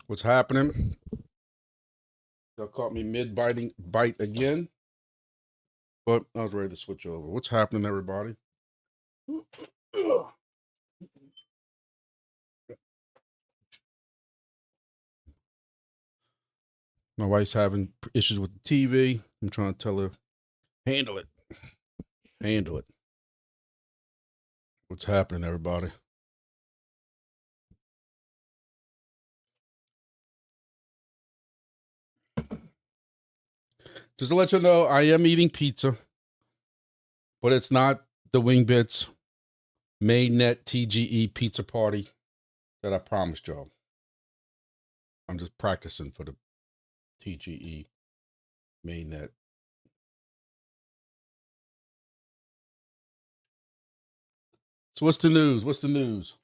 What's happening? They caught me bite again, but I was ready to switch over. What's happening, everybody? My wife's having issues with the TV. I'm trying to tell her, handle it. Handle it. What's happening, everybody? Just to let you know, I am eating pizza, but it's not the Wingbits mainnet TGE pizza party that I promised y'all. I'm just practicing for the TGE mainnet. So what's the news? What's the news?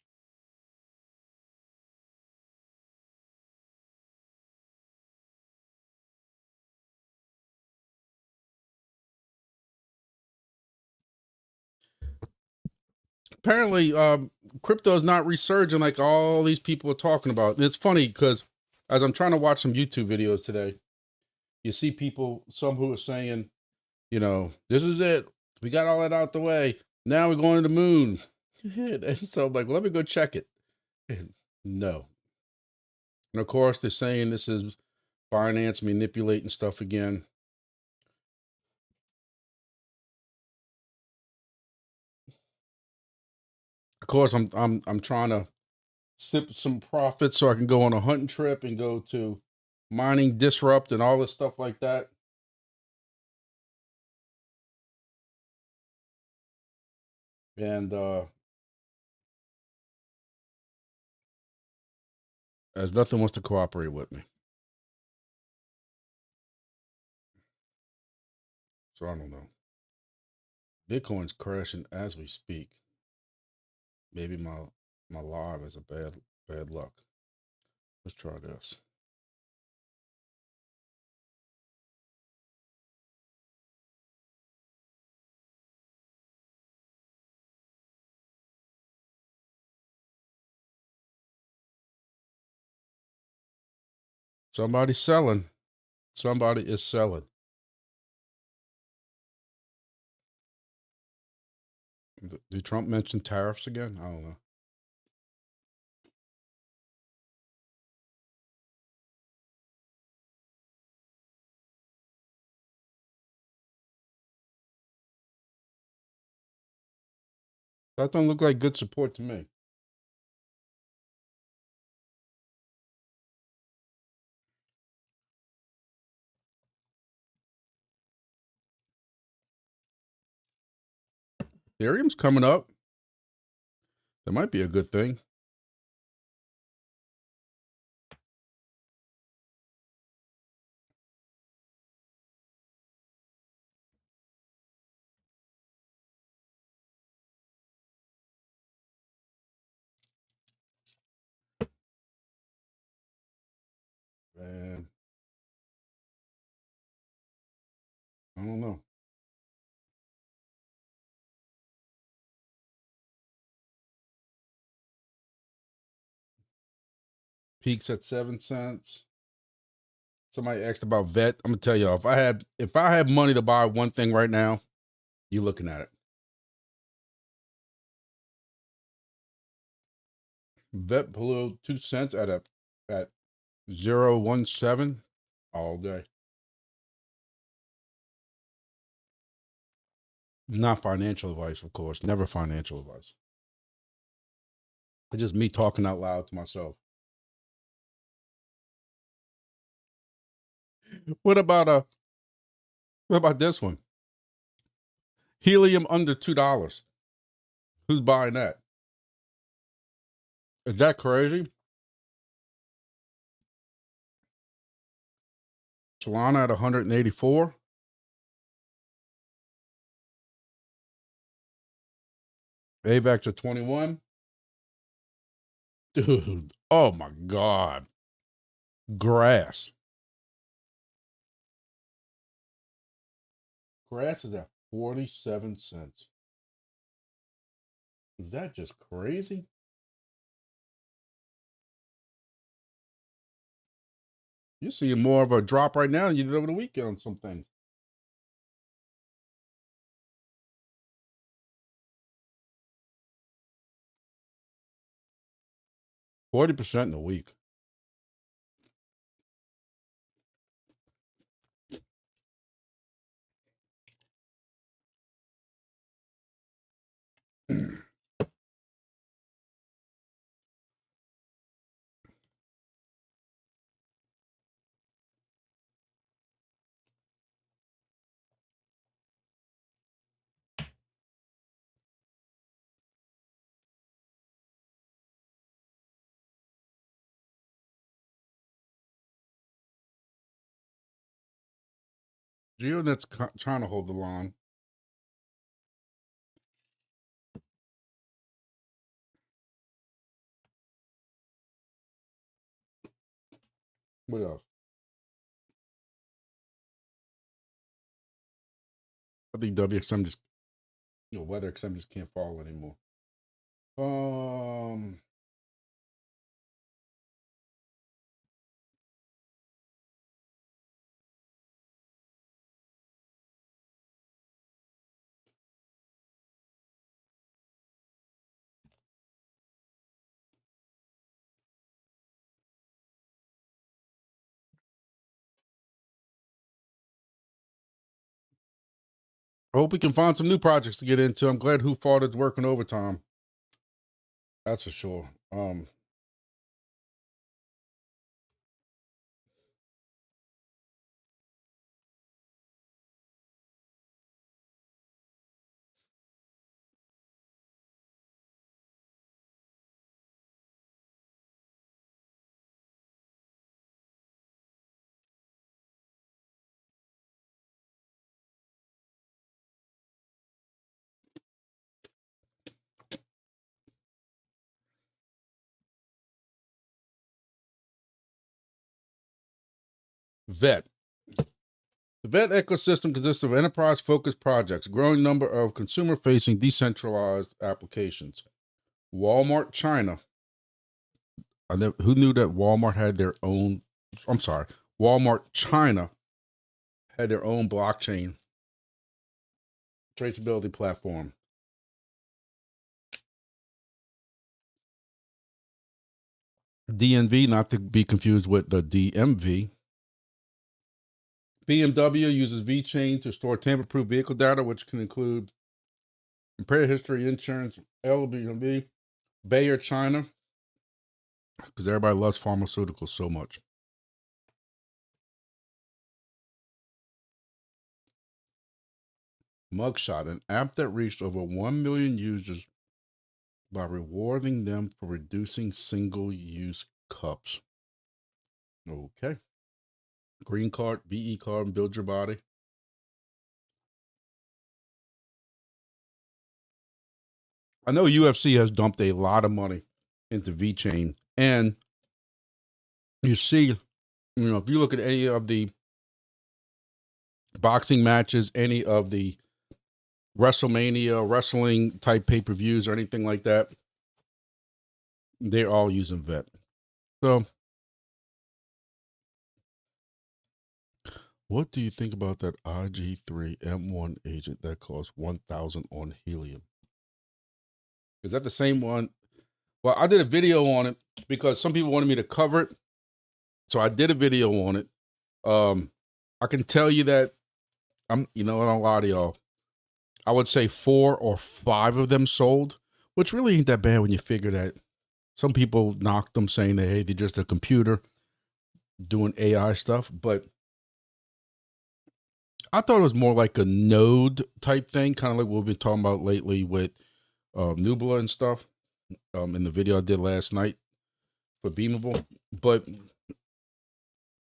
Apparently, crypto is not resurging like all these people are talking about. And it's funny because as I'm trying to watch some YouTube videos today, you see people, some who are saying, you know, this is it. We got all that out the way. Now we're going to the moon. And so I'm like, well, let me go check it. No. And of course, they're saying this is finance manipulating stuff again. Of course, I'm trying to sip some profits so I can go on a hunting trip and go to mining disrupt and all this stuff like that. And as nothing wants to cooperate with me. So I don't know. Bitcoin's crashing as we speak. Maybe my live is a bad luck. Let's try this. Somebody's selling. Somebody is selling. Did Trump mention tariffs again? I don't know. That don't look like good support to me. Ethereum's coming up. That might be a good thing. Man, I don't know. Peaks at 7 cents. Somebody asked about vet. I'm gonna tell y'all, if I had money to buy one thing right now, you looking at it. Vet below 2 cents at 0.17 all day. Not financial advice, of course. Never financial advice. It's just me talking out loud to myself. What about this one? Helium under $2. Who's buying that? Is that crazy? Solana at 184. AVAX at 21. Dude, oh my God. Grass. Grass is at 47 cents. Is that just crazy? You're seeing more of a drop right now than you did over the weekend on some things. %40 in a week. GeoNet's trying to hold the line. What else? I think WXM just, Weather XM just can't fall anymore. I hope we can find some new projects to get into. I'm glad Who Fought is working overtime. That's for sure. Vet. The vet ecosystem consists of enterprise-focused projects, a growing number of consumer-facing decentralized applications. Walmart China. Who knew that Walmart had their own? I'm sorry, Walmart China had their own blockchain traceability platform. DNV, not to be confused with the DMV. BMW uses VeChain to store tamper-proof vehicle data, which can include repair history, insurance, LBMV, Bayer China, because everybody loves pharmaceuticals so much. Mugshot, an app that reached over 1 million users by rewarding them for reducing single-use cups. Okay. Green card, BE card, and build your body. I know UFC has dumped a lot of money into VeChain, and you see, if you look at any of the boxing matches, any of the WrestleMania wrestling type pay-per-views or anything like that, they're all using Vet. So what do you think about that IG3 M1 agent that costs $1,000 on Helium? Is that the same one? Well, I did a video on it because some people wanted me to cover it. So I did a video on it. I can tell you that I don't lie to y'all. I would say 4 or 5 of them sold, which really ain't that bad when you figure that some people knocked them saying that, hey, they're just a computer doing AI stuff. But I thought it was more like a node type thing, kind of like what we've been talking about lately with Nubla and stuff in the video I did last night for Beamable. But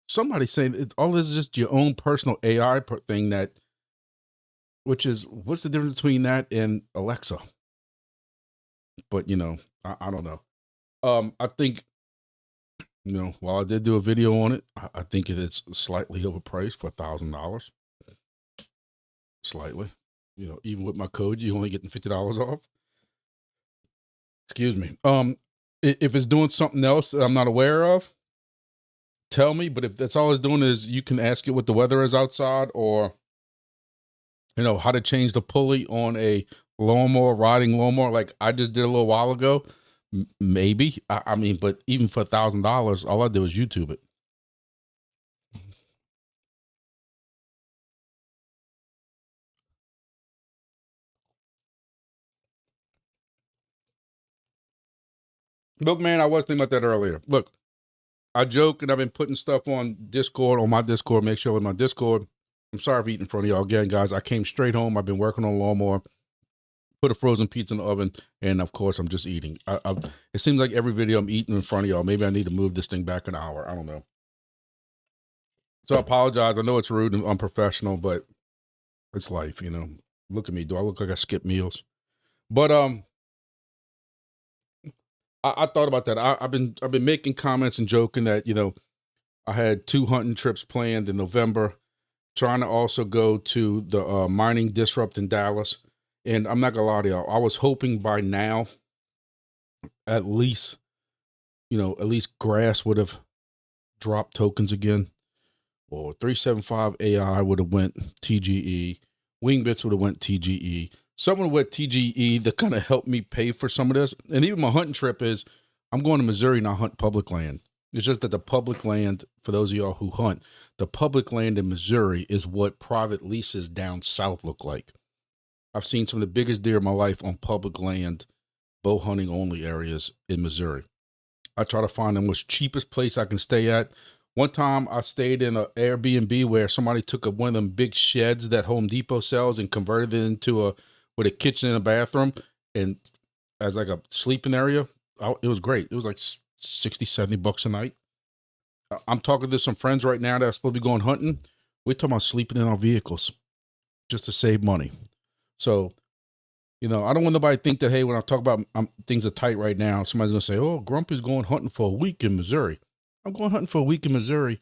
somebody saying all this is just your own personal AI thing which is, what's the difference between that and Alexa? But, I don't know. I think, while I did do a video on it, I think it is slightly overpriced for $1,000. Slightly. Even with my code, you only getting $50 off. Excuse me. If it's doing something else that I'm not aware of, tell me, but if that's all it's doing is you can ask it what the weather is outside, or how to change the pulley on a lawnmower, riding lawnmower, like I just did a little while ago. Maybe. I mean, but even for $1,000, all I did was YouTube it. Look, man, I was thinking about that earlier. Look, I joke and I've been putting stuff on Discord, on my Discord. Make sure with my Discord. I'm sorry for eating in front of y'all again, guys. I came straight home. I've been working on a lawnmower, put a frozen pizza in the oven, and of course, I'm just eating. It seems like every video I'm eating in front of y'all. Maybe I need to move this thing back an hour. I don't know. So I apologize. I know it's rude and unprofessional, but it's life, Look at me. Do I look like I skip meals? But I thought about that. I've been making comments and joking that I had 2 hunting trips planned in November, trying to also go to the mining disrupt in Dallas. And I'm not gonna lie to y'all, I was hoping by now, at least, at least grass would have dropped tokens again, or 375 AI would have went TGE, Wingbits would have went TGE. Someone went TGE that kind of helped me pay for some of this. And even my hunting trip is, I'm going to Missouri and I hunt public land. It's just that the public land, for those of y'all who hunt, the public land in Missouri is what private leases down south look like. I've seen some of the biggest deer of my life on public land, bow hunting only areas in Missouri. I try to find the most cheapest place I can stay at. One time I stayed in an Airbnb where somebody took one of them big sheds that Home Depot sells and converted it into with a kitchen and a bathroom and as like a sleeping area. It was great. It was like 60, 70 bucks a night. I'm talking to some friends right now that are supposed to be going hunting. We're talking about sleeping in our vehicles just to save money. So, I don't want nobody to think that, hey, when I talk about things are tight right now, somebody's going to say, oh, Grumpy's going hunting for a week in Missouri. I'm going hunting for a week in Missouri.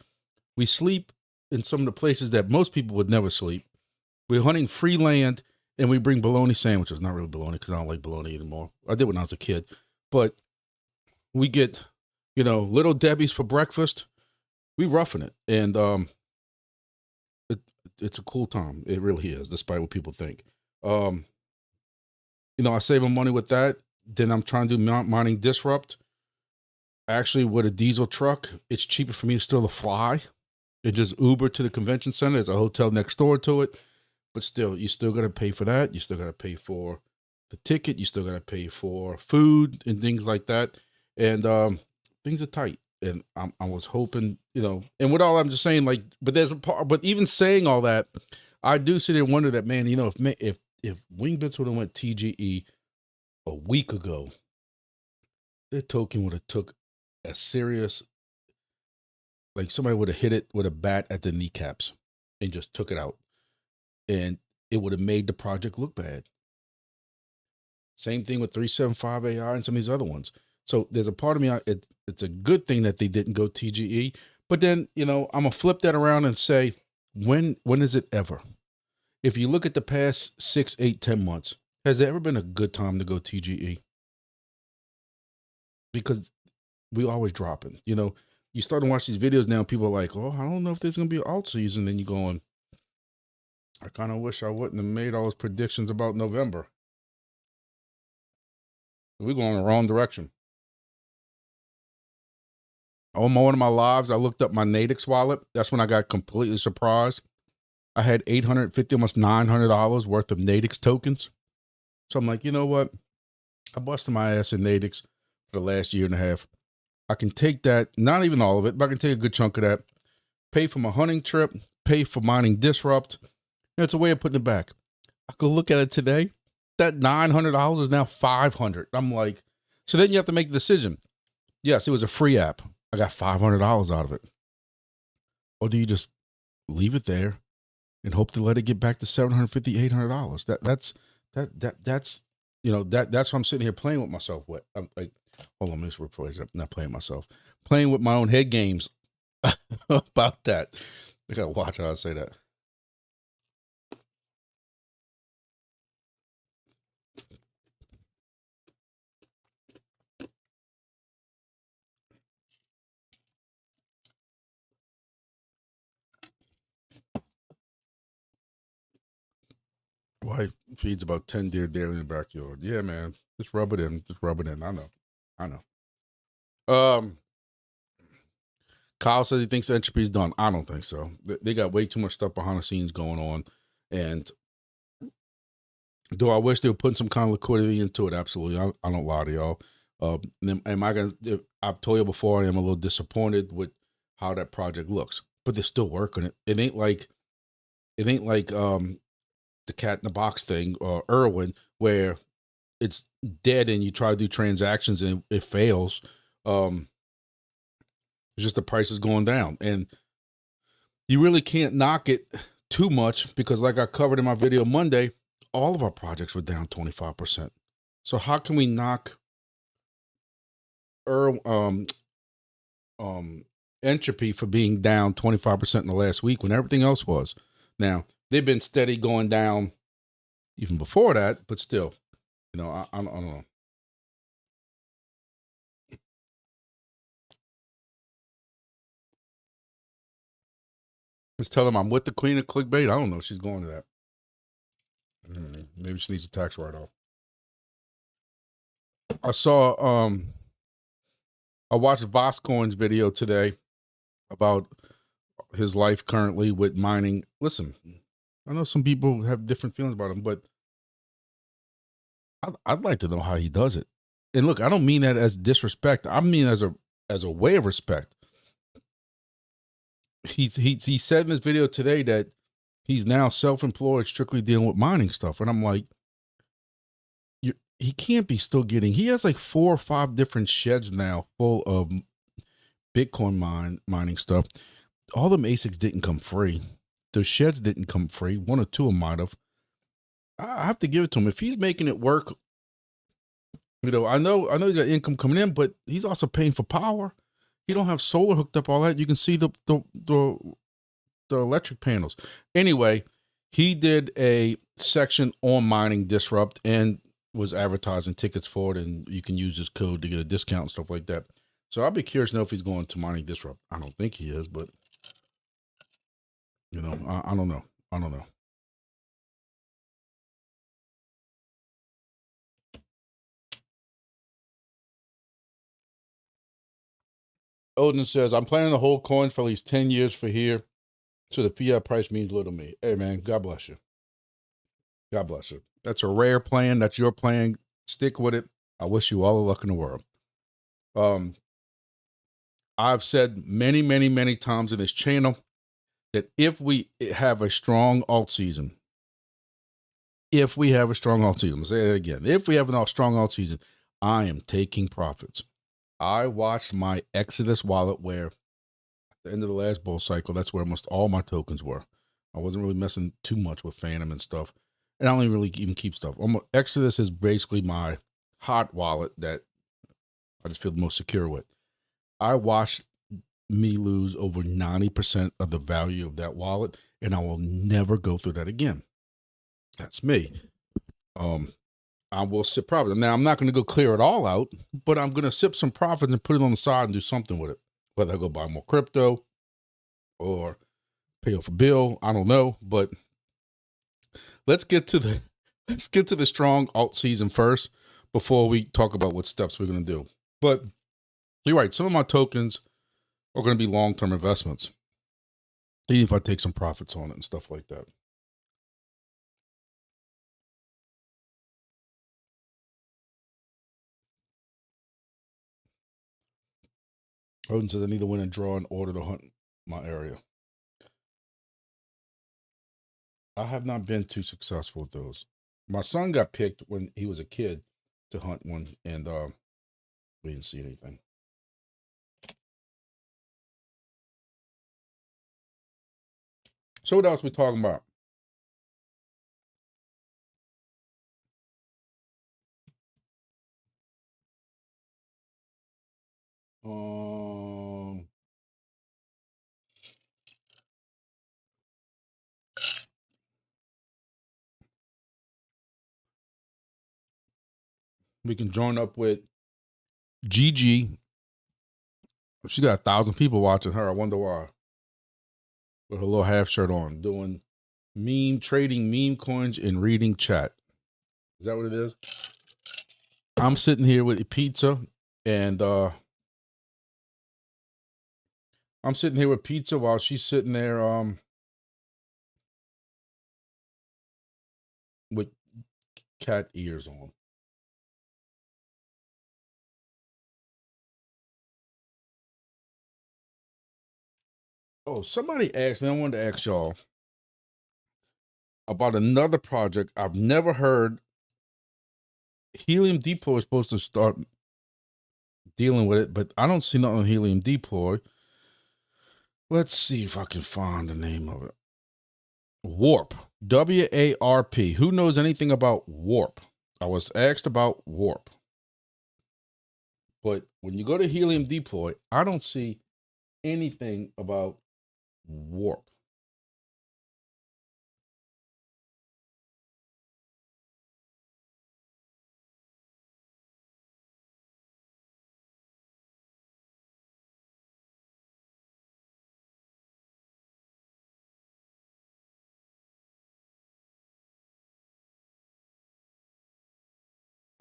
We sleep in some of the places that most people would never sleep. We're hunting free land, and we bring bologna sandwiches. Not really bologna, because I don't like bologna anymore. I did when I was a kid. But we get, Little Debbie's for breakfast. We roughing it. And it's a cool time. It really is, despite what people think. I save my money with that. Then I'm trying to do mining disrupt. Actually, with a diesel truck, it's cheaper for me to still fly and just Uber to the convention center. There's a hotel next door to it. But still, you still got to pay for that. You still got to pay for the ticket. You still got to pay for food and things like that. And things are tight. And I was hoping, and with all I'm just saying, like, but there's a part, but even saying all that, I do sit there and wonder that, man, if Wingbits would have went TGE a week ago, their token would have took a serious, like somebody would have hit it with a bat at the kneecaps and just took it out. And it would have made the project look bad. Same thing with 375 AI and some of these other ones. So there's a part of me, it's a good thing that they didn't go TGE. But then, I'm going to flip that around and say, when is it ever? If you look at the past 6, 8, 10 months, has there ever been a good time to go TGE? Because we always dropping. You start to watch these videos now, people are like, oh, I don't know if there's going to be an alt season. Then you going, I kind of wish I wouldn't have made all those predictions about November. We're going in the wrong direction. On one of my lives, I looked up my Nadix wallet. That's when I got completely surprised. I had $850, almost $900 worth of Nadix tokens. So I'm like, you know what? I busted my ass in Nadix for the last year and a half. I can take that, not even all of it, but I can take a good chunk of that, pay for my hunting trip, pay for mining disrupt. And it's a way of putting it back. I go look at it today. That $900 is now $500. I'm like, so then you have to make the decision. Yes, it was a free app. I got $500 out of it. Or do you just leave it there and hope to let it get back to $750, $800? That's that's what I'm sitting here playing with myself with. I'm like, hold on, let me rephrase it. I'm not playing myself. Playing with my own head games about that. I gotta watch how I say that. wife feeds about 10 deer daily in the backyard. Yeah, man. Just rub it in. Just rub it in. I know. Kyle says he thinks entropy is done. I don't think so. They got way too much stuff behind the scenes going on. And do I wish they were putting some kind of liquidity into it? Absolutely. I don't lie to y'all. Am I going to, I've told you before, I am a little disappointed with how that project looks, but they're still working it. It ain't like the cat in the box thing or Irwin, where it's dead and you try to do transactions and it fails. It's just the price is going down, and you really can't knock it too much because, like I covered in my video Monday, all of our projects were down 25%. So how can we knock entropy for being down 25% in the last week when everything else was? Now they've been steady going down even before that, but still, you know, I don't know. Just tell them I'm with the queen of clickbait. I don't know if she's going to that. Maybe she needs a tax write-off. I watched Voscoin's video today about his life currently with mining. Listen, I know some people have different feelings about him, but I'd like to know how he does it. And look, I don't mean that as disrespect. I mean as a way of respect. He said in this video today that he's now self-employed, strictly dealing with mining stuff. And I'm like, he can't be still getting, he has like 4 or 5 different sheds now full of Bitcoin mining stuff. All them ASICs didn't come free. Those sheds didn't come free. 1 or 2 of them might have. I have to give it to him. If he's making it work, you know, I know he's got income coming in, but he's also paying for power. He don't have solar hooked up, all that. You can see the electric panels. Anyway, he did a section on mining disrupt and was advertising tickets for it, and you can use this code to get a discount and stuff like that. So I'll be curious to know if he's going to mining disrupt. I don't think he is, but you know, I don't know. I don't know. Odin says, I'm planning to hold coins for at least 10 years for here. So the fiat price means little to me. Hey man, God bless you. God bless you. That's a rare plan. That's your plan. Stick with it. I wish you all the luck in the world. I've said many, many, many times in this channel that if we have a strong alt season, I'm gonna say it again. If we have a strong alt season, I am taking profits. I watched my Exodus wallet where at the end of the last bull cycle, that's where almost all my tokens were. I wasn't really messing too much with Phantom and stuff. And I don't really even keep stuff. Exodus is basically my hot wallet that I just feel the most secure with. I watched me lose over 90% of the value of that wallet, and I will never go through that again. That's me. I will sip profits. Now, I'm not going to go clear it all out, but I'm going to sip some profits and put it on the side and do something with it. Whether I go buy more crypto or pay off a bill, I don't know. But let's get to the strong alt season first before we talk about what steps we're going to do. But you're right. Some of my tokens are going to be long-term investments, even if I take some profits on it and stuff like that. Odin says I need to win and draw in order to hunt my area. I have not been too successful with those. My son got picked when he was a kid to hunt one, and we didn't see anything. So what else are we talking about? We can join up with Gigi. She got 1,000 people watching her. I wonder why. With her little half shirt on, doing Meme trading meme coins and reading chat. Is that what it is? I'm sitting here with a pizza and I'm sitting here with pizza while she's sitting there with cat ears on. Oh, somebody asked me, I wanted to ask y'all about another project I've never heard. Helium Deploy is supposed to start dealing with it, but I don't see nothing on Helium Deploy. Let's see if I can find the name of it. Warp. W-A-R-P. Who knows anything about Warp? I was asked about Warp. But when you go to Helium Deploy, I don't see anything about Warp.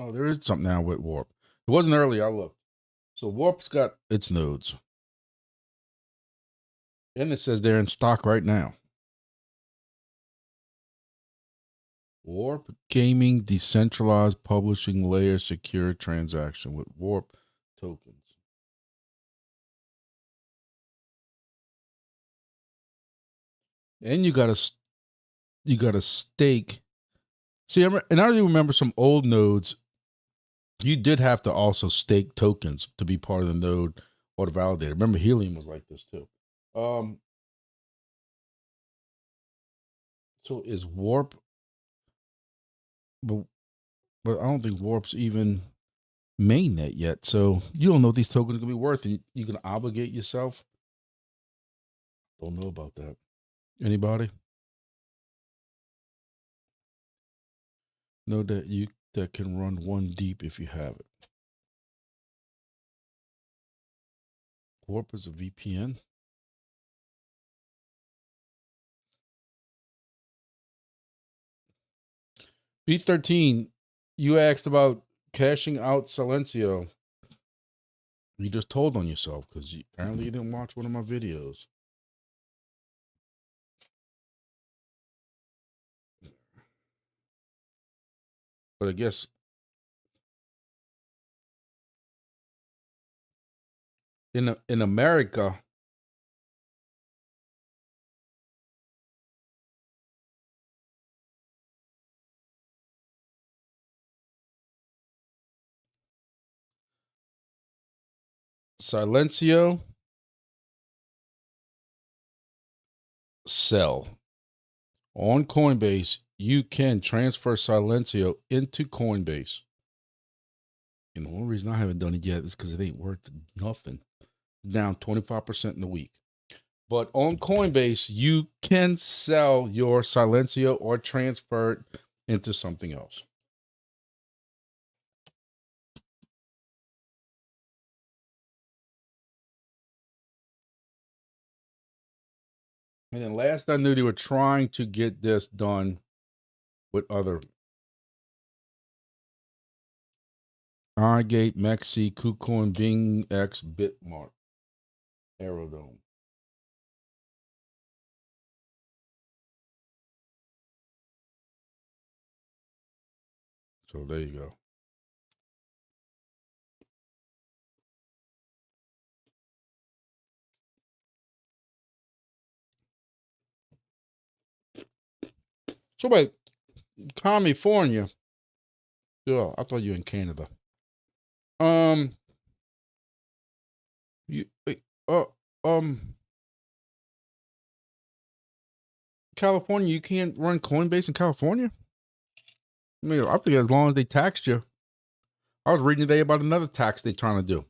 Oh, there is something now with Warp. It wasn't earlier, I looked. So Warp's got its nodes. And it says they're in stock right now. Warp Gaming Decentralized Publishing Layer Secure Transaction with Warp tokens. And you got a stake. See, and I remember some old nodes. You did have to also stake tokens to be part of the node or the validator. Remember, Helium was like this too. So is Warp, but I don't think Warp's even mainnet yet. So you don't know what these tokens are gonna be worth, and you can obligate yourself. Don't know about that. Anybody know that can run one deep if you have it? Warp is a VPN. B13, you asked about cashing out Silencio. You just told on yourself because apparently you didn't watch one of my videos. But I guess in America, Silencio, sell. On Coinbase, you can transfer Silencio into Coinbase. And the only reason I haven't done it yet is because it ain't worth nothing. It's down 25% in the week. But on Coinbase, you can sell your Silencio or transfer it into something else. And then last I knew, they were trying to get this done with other iGate, Mexi, KuCoin, Bing X, Bitmart, Aerodome. So there you go. So wait, California. Yeah, I thought you were in Canada. You, California, you can't run Coinbase in California? I mean, I think as long as they taxed you. I was reading today about another tax they're trying to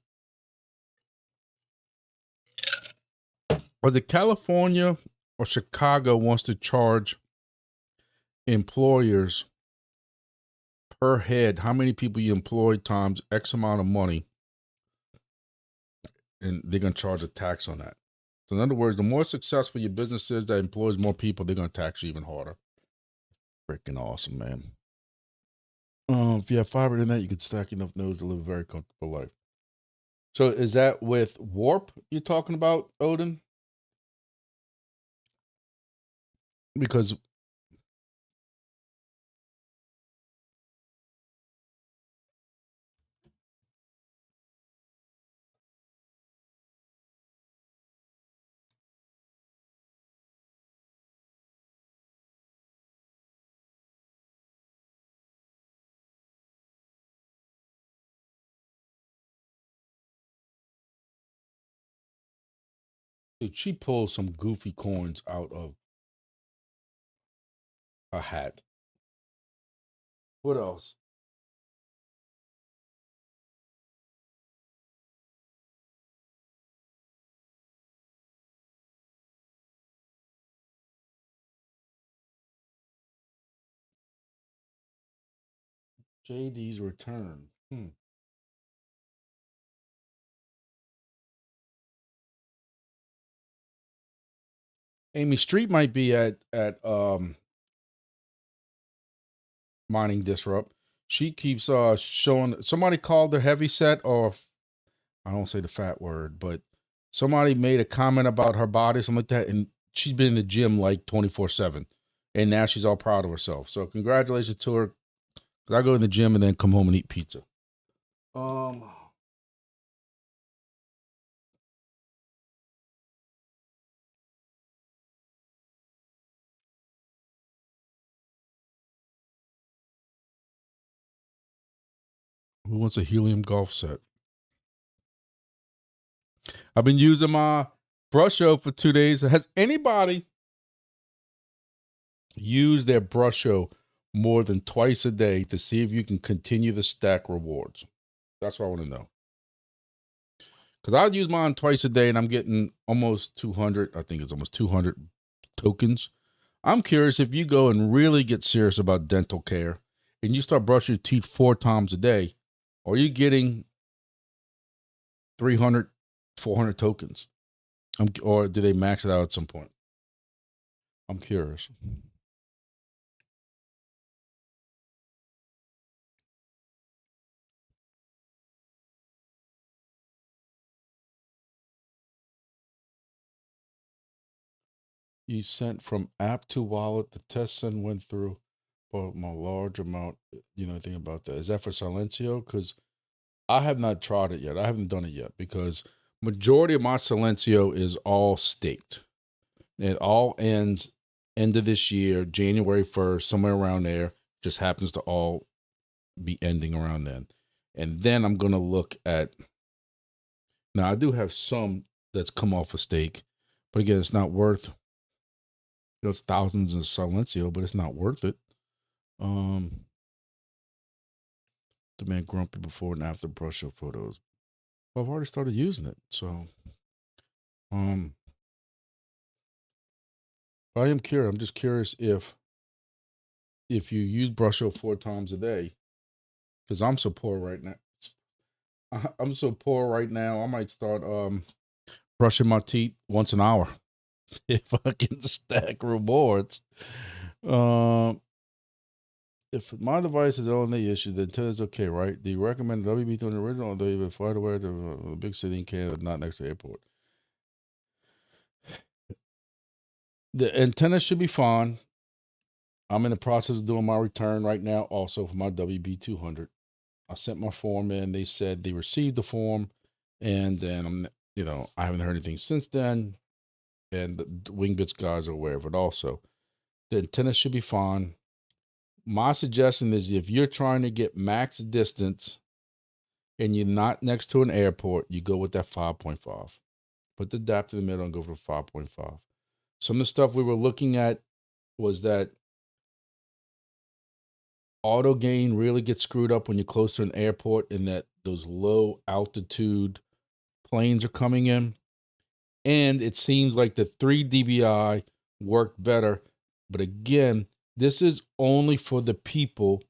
do. Or the California or Chicago wants to charge employers per head, how many people you employ times X amount of money, and they're going to charge a tax on that. So in other words, the more successful your business is that employs more people, they're going to tax you even harder. Freaking awesome, man. If you have fiber in that, you can stack enough nodes to live a very comfortable life. So is that with Warp you're talking about, Odin? Because dude, she pulls some goofy coins out of a hat. What else? JD's return. Amy Street might be at Mining Disrupt. She keeps showing, somebody called the heavy set, or I don't say the fat word, but somebody made a comment about her body, something like that, and she's been in the gym like 24/7, and now she's all proud of herself. So congratulations to her. 'Cause I go in the gym and then come home and eat pizza. Who wants a helium golf set? I've been using my brush show for 2 days. Has anybody used their brush show more than twice a day to see if you can continue to stack rewards? That's what I want to know. Because I'd use mine twice a day and I'm getting almost 200. I think it's almost 200 tokens. I'm curious, if you go and really get serious about dental care and you start brushing your teeth 4 times a day, are you getting 300, 400 tokens? Or do they max it out at some point? I'm curious. You sent from app to wallet. The test send went through, but my large amount. You know anything about that? Is that for Silencio? Because I have not tried it yet. I haven't done it yet because majority of my Silencio is all staked. It all ends end of this year, January 1st, somewhere around there. Just happens to all be ending around then. And then I'm gonna look at. Now I do have some that's come off a stake, but again, it's not worth. There's thousands of Silencio, but it's not worth it. The man grumpy before and after brush show photos. Well, I've already started using it, so I am curious. I'm just curious if you use brush show 4 times a day, because I'm so poor right now. I'm so poor right now. I might start brushing my teeth once an hour if I can stack rewards. If my device is on the issue, then tell it's okay, right? Do you recommend WB doing the original, or do you fly away to a big city in Canada, not next to the airport? The antenna should be fine. I'm in the process of doing my return right now, also for my WB200. I sent my form in. They said they received the form, and then I haven't heard anything since then. And the Wingbits guys are aware of it also. The antenna should be fine. My suggestion is, if you're trying to get max distance and you're not next to an airport, you go with that 5.5. Put the adapter in the middle and go for 5.5. Some of the stuff we were looking at was that auto gain really gets screwed up when you're close to an airport, and that those low altitude planes are coming in. And it seems like the 3 dBi worked better. But again, this is only for the people,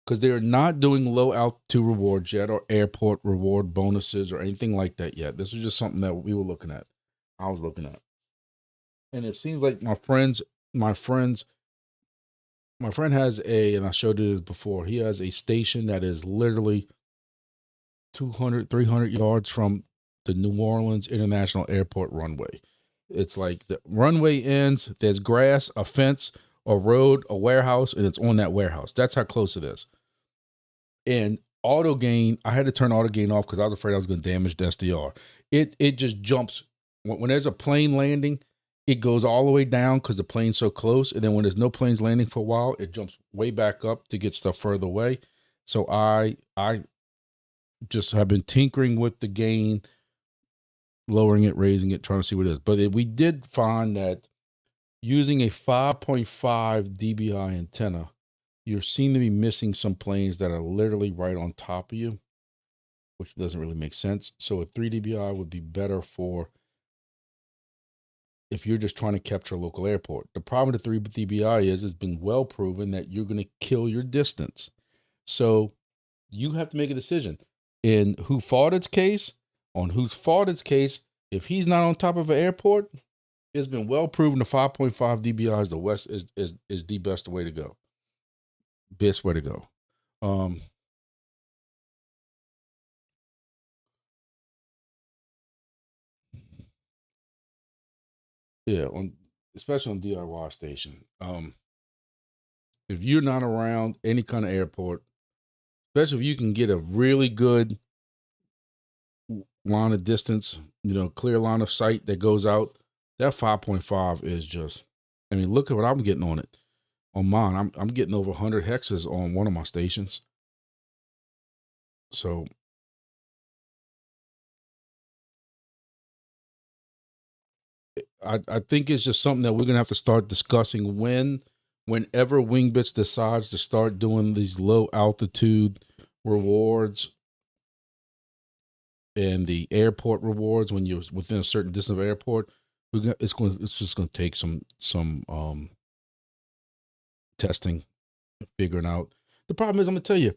because they're not doing low altitude rewards yet, or airport reward bonuses or anything like that yet. This is just something that we were looking at. I was looking at, and it seems like my friends, my friend has and I showed you this before. He has a station that is literally 200, 300 yards from the New Orleans International Airport runway. It's like the runway ends, there's grass, a fence, a road, a warehouse, and it's on that warehouse. That's how close it is. And auto gain, I had to turn auto gain off because I was afraid I was going to damage the SDR. It just jumps when there's a plane landing. It goes all the way down because the plane's so close, and then when there's no planes landing for a while, it jumps way back up to get stuff further away. So I just have been tinkering with the gain, lowering it, raising it, trying to see what it is. But we did find that using a 5.5 dBi antenna, you seem to be missing some planes that are literally right on top of you, which doesn't really make sense. So a 3 dBi would be better for if you're just trying to capture a local airport. The problem with the 3 dBi is it's been well proven that you're going to kill your distance. So you have to make a decision. In who fought its case, on whose fault its case, if he's not on top of an airport, it's been well proven the 5.5 dBi is the best way to go. Best way to go. Yeah, especially on DIY station. If you're not around any kind of airport, especially if you can get a really good line of distance, clear line of sight that goes out, that 5.5 is just, I mean, look at what I'm getting on it. On mine, I'm getting over 100 hexes on one of my stations. So I think it's just something that we're gonna have to start discussing whenever Wingbits decides to start doing these low altitude rewards and the airport rewards when you're within a certain distance of airport. It's just gonna take some testing, figuring out. The problem is, I'm gonna tell you,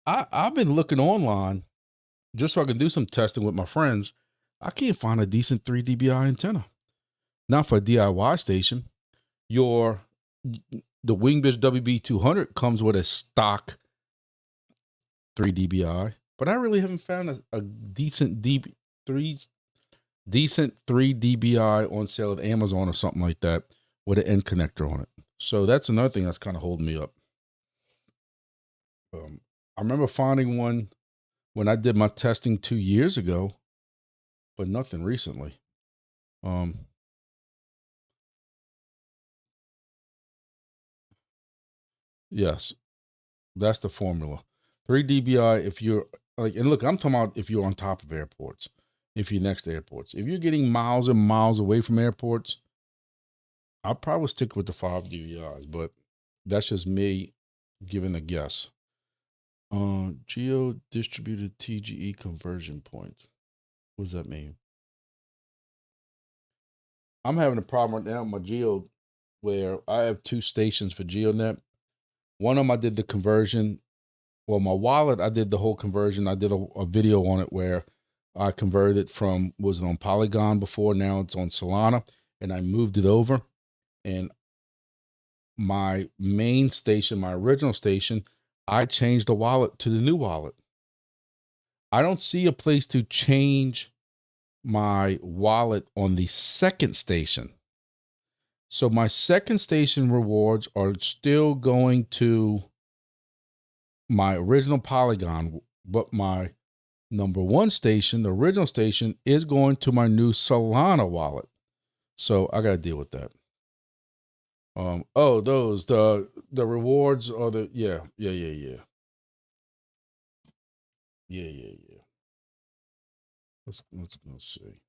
I've been looking online just so I can do some testing with my friends. I can't find a decent 3 dBi antenna. Not for a DIY station. The Wingbits WB200 comes with a stock 3 dBi, but I really haven't found a decent 3 dBi on sale at Amazon or something like that with an end connector on it. So that's another thing that's kind of holding me up. I remember finding one when I did my testing 2 years ago, but nothing recently. Yes, that's the formula. 3 dBi if you're like, and look, I'm talking about if you're on top of airports, if you're next to airports. If you're getting miles and miles away from airports, I'll probably stick with the 5 dBis, but that's just me giving a guess. Geo distributed TGE conversion point. What does that mean? I'm having a problem right now with my Geo where I have 2 stations for GeoNet. One of them I did the conversion. Well, my wallet, I did the whole conversion. I did a video on it where I converted from, was it on Polygon before? Now it's on Solana, and I moved it over. And my main station, my original station, I changed the wallet to the new wallet. I don't see a place to change my wallet on the second station. So my second station rewards are still going to my original Polygon, but my number 1 station, the original station, is going to my new Solana wallet. So I got to deal with that. Those, the rewards are yeah. Let's see.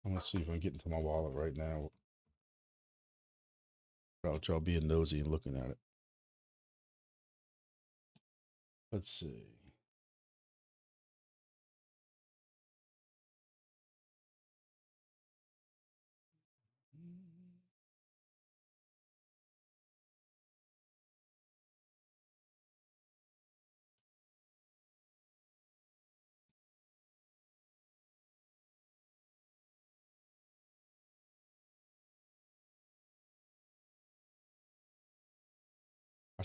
I'm gonna see if I can get into my wallet right now without y'all being nosy and looking at it. Let's see.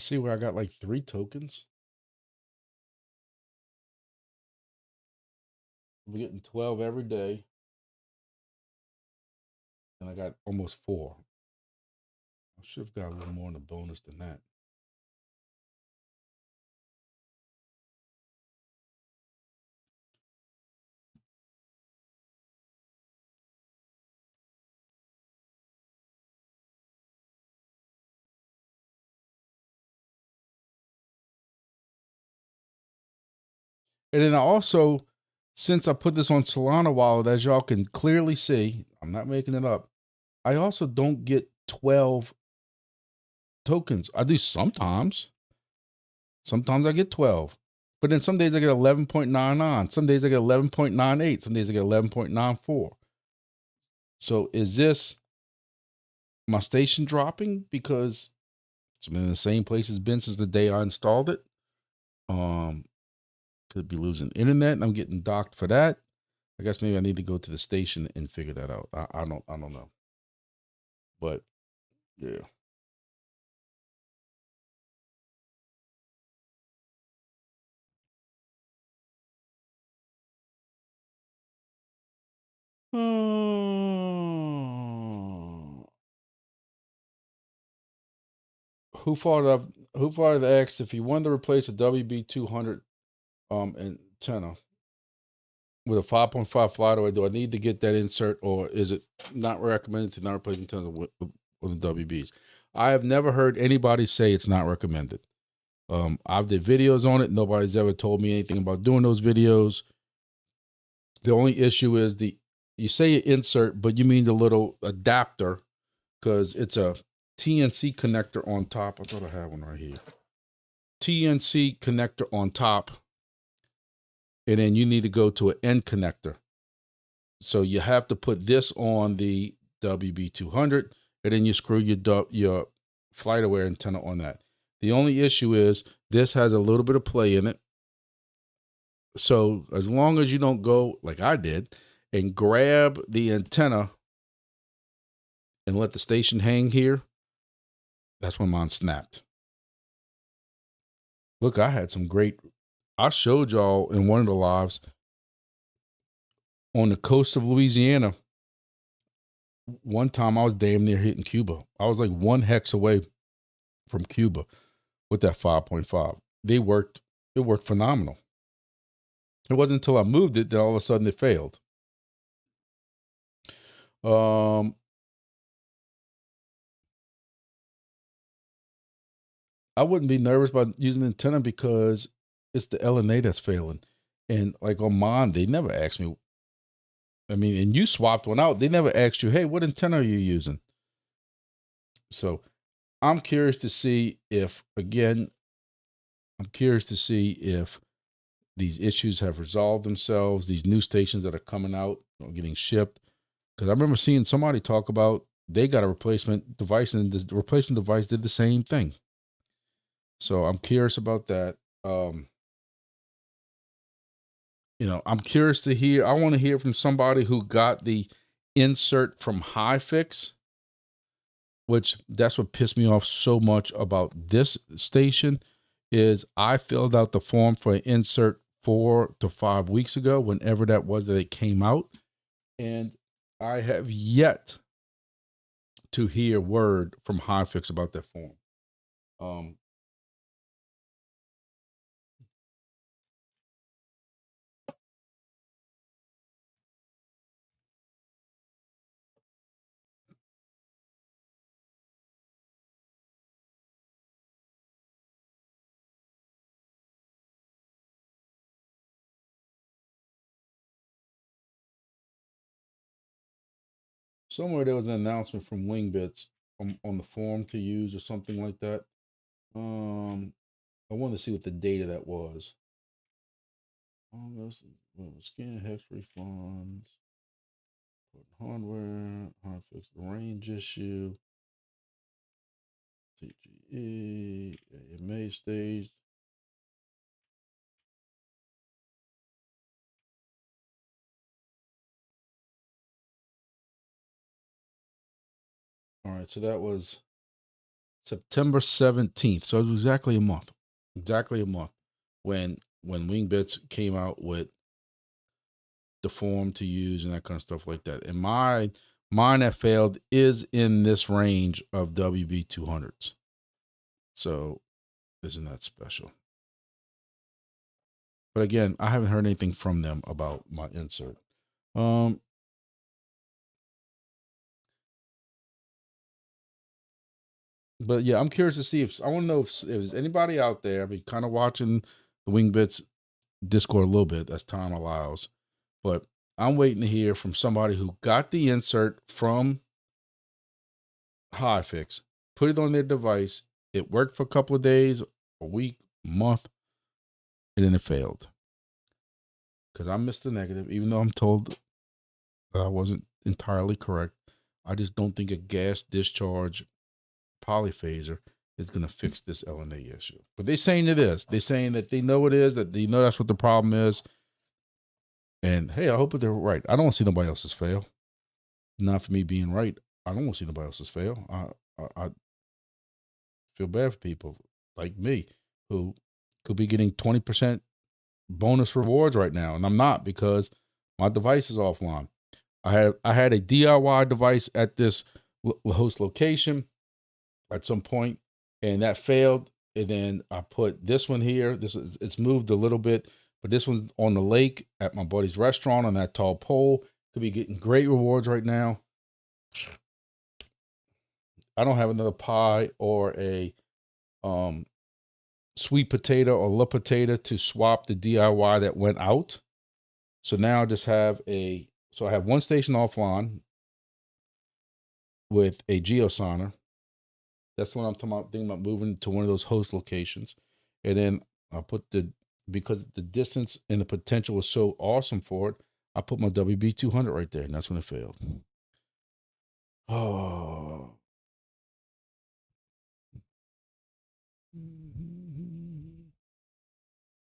see where I got like 3 tokens. We're getting 12 every day. And I got almost 4. I should have got a little more in the bonus than that. And then I also, since I put this on Solana Wallet, as y'all can clearly see, I'm not making it up, I also don't get 12 tokens. I do sometimes. Sometimes I get 12. But then some days I get 11.99. Some days I get 11.98. Some days I get 11.94. So is this my station dropping because it's been in the same place it's been since the day I installed it? Could be losing internet and I'm getting docked for that. I guess maybe I need to go to the station and figure that out. I don't know. But yeah. Who farted asked if he wanted to replace a WB200 antenna with a 5.5 flight away, do I need to get that insert, or is it not recommended to not replace antennas with the WBs? I have never heard anybody say it's not recommended. I've did videos on it. Nobody's ever told me anything about doing those videos. The only issue is you say insert, but you mean the little adapter, because it's a TNC connector on top. I thought I had one right here. TNC connector on top, and then you need to go to an end connector. So you have to put this on the WB200, and then you screw your flight aware antenna on that. The only issue is this has a little bit of play in it. So as long as you don't go like I did and grab the antenna and let the station hang here, that's when mine snapped. Look, I had some I showed y'all in one of the lives on the coast of Louisiana. One time I was damn near hitting Cuba. I was like 1 hex away from Cuba with that 5.5. It worked phenomenal. It wasn't until I moved it that all of a sudden it failed. I wouldn't be nervous about using antenna because it's the LNA that's failing. And like on mine, they never asked me. I mean, and you swapped one out. They never asked you, hey, what antenna are you using? So I'm curious to see if these issues have resolved themselves, these new stations that are coming out or getting shipped. Because I remember seeing somebody talk about they got a replacement device and the replacement device did the same thing. So I'm curious about that. I'm curious to hear. I want to hear from somebody who got the insert from Hyfix, which that's what pissed me off so much about this station is I filled out the form for an insert 4 to 5 weeks ago, whenever that was that it came out. And I have yet to hear word from Hyfix about that form. Somewhere there was an announcement from Wingbits on the form to use or something like that. I wanted to see what the data that was. Scan hex refunds, hardware, fix the range issue, TGE, AMA stage. All right, so that was September 17th. So it was exactly a month. Exactly a month when Wingbits came out with the form to use and that kind of stuff like that. And mine that failed is in this range of WB200s. So isn't that special? But again, I haven't heard anything from them about my insert. But yeah, I'm curious to see if I want to know if there's anybody out there. I've been kind of watching the Wingbits Discord a little bit as time allows, but I'm waiting to hear from somebody who got the insert from Hyfix, put it on their device. It worked for a couple of days, a week, a month, and then it failed. Because I missed the negative, even though I'm told that I wasn't entirely correct. I just don't think a gas discharge polyphaser is going to fix this LNA issue. But they're saying it is. They're saying that they know it is, that they know that's what the problem is. And hey, I hope that they're right. I don't want to see nobody else's fail. Not for me being right. I don't want to see nobody else's fail. I feel bad for people like me who could be getting 20% bonus rewards right now, and I'm not because my device is offline. I had a DIY device at this host location at some point, and that failed. And then I put this one here. It's moved a little bit, but this one's on the lake at my buddy's restaurant on that tall pole. Could be getting great rewards right now. I don't have another pie or a sweet potato or la potato to swap the DIY that went out. So now I just have I have one station offline with a geosigner. That's what I'm thinking about moving to one of those host locations. And then I put because the distance and the potential was so awesome for it, I put my WB200 right there, and that's when it failed. Oh.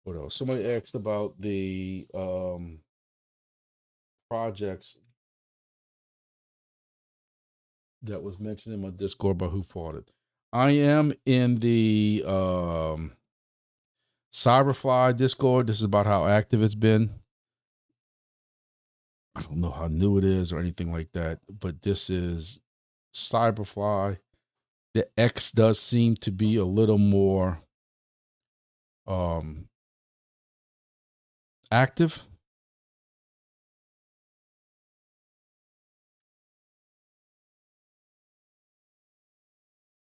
What else? Somebody asked about the projects that was mentioned in my Discord about who fought it. I am in the Cyberfly Discord. This is about how active it's been. I don't know how new it is or anything like that, but this is Cyberfly. The X does seem to be a little more active.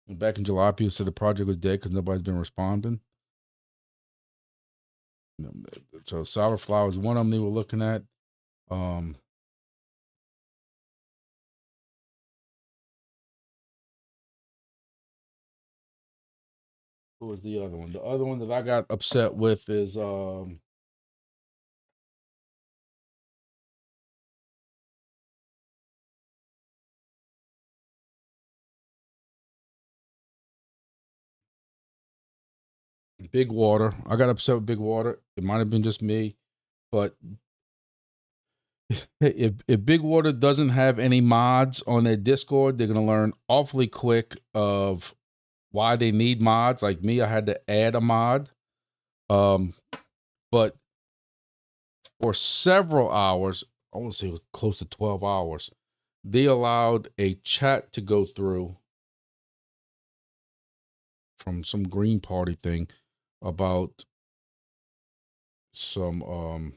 Back in July, people said the project was dead because nobody's been responding. So Cyberfly was one of them they were looking at. What was the other one? The other one that I got upset with is Big Water. I got upset with Big Water. It might have been just me, but if Big Water doesn't have any mods on their Discord, they're gonna learn awfully quick of why they need mods. Like me, I had to add a mod. But for several hours, I want to say it was close to 12 hours, they allowed a chat to go through from some Green Party thing about some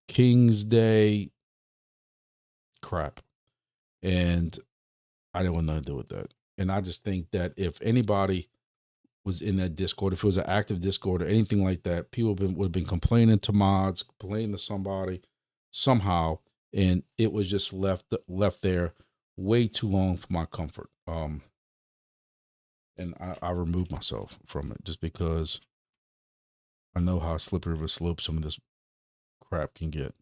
King's Day crap. And I didn't want nothing to do with that. And I just think that if anybody was in that Discord, if it was an active Discord or anything like that, people would have been complaining to mods, complaining to somebody somehow, and it was just left there way too long for my comfort. And I removed myself from it just because I know how slippery of a slope some of this crap can get.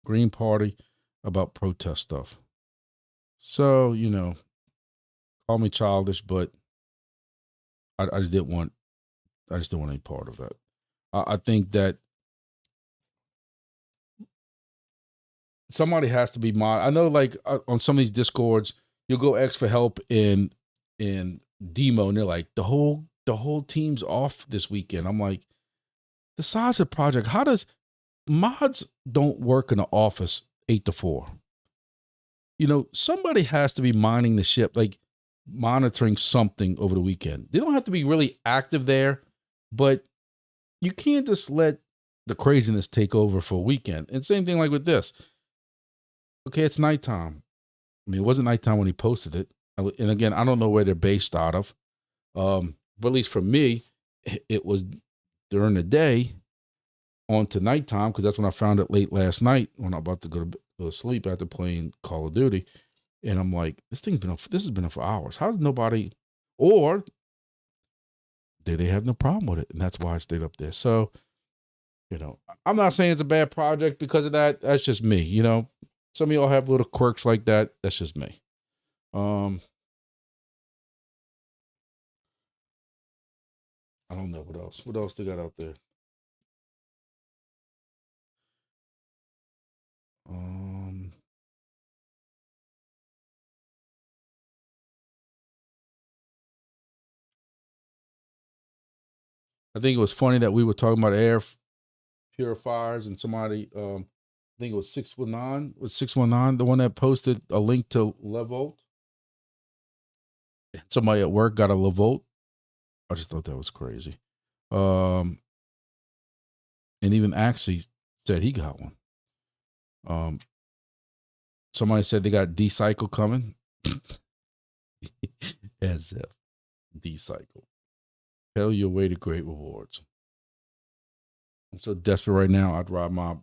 Green Party about protest stuff. So, call me childish, but I just didn't want any part of that. I think that somebody has to be mod. I know, like on some of these Discords, you'll go ask for help in demo, and they're like, the whole team's off this weekend. I'm like, the size of the project, how does mods don't work in the office 8 to 4? Somebody has to be minding the ship, like monitoring something over the weekend. They don't have to be really active there, but you can't just let the craziness take over for a weekend. And same thing like with this. Okay, it's nighttime. I mean, it wasn't nighttime when he posted it. And again, I don't know where they're based out of. But at least for me, it was during the day on to nighttime, because that's when I found it late last night when I'm about to go to sleep after playing Call of Duty. And I'm like, this has been up for hours. How did nobody, or did they have no problem with it? And that's why I stayed up there. So, I'm not saying it's a bad project because of that. That's just me. Some of y'all have little quirks like that. That's just me. I don't know what else. What else they got out there? I think it was funny that we were talking about air purifiers, and somebody, I think it was 619, the one that posted a link to Levolt. Somebody at work got a Levolt. I just thought that was crazy. And even Axie said he got one. Somebody said they got D-Cycle coming. As if D-Cycle. Tell your way to great rewards. I'm so desperate right now, I'd ride my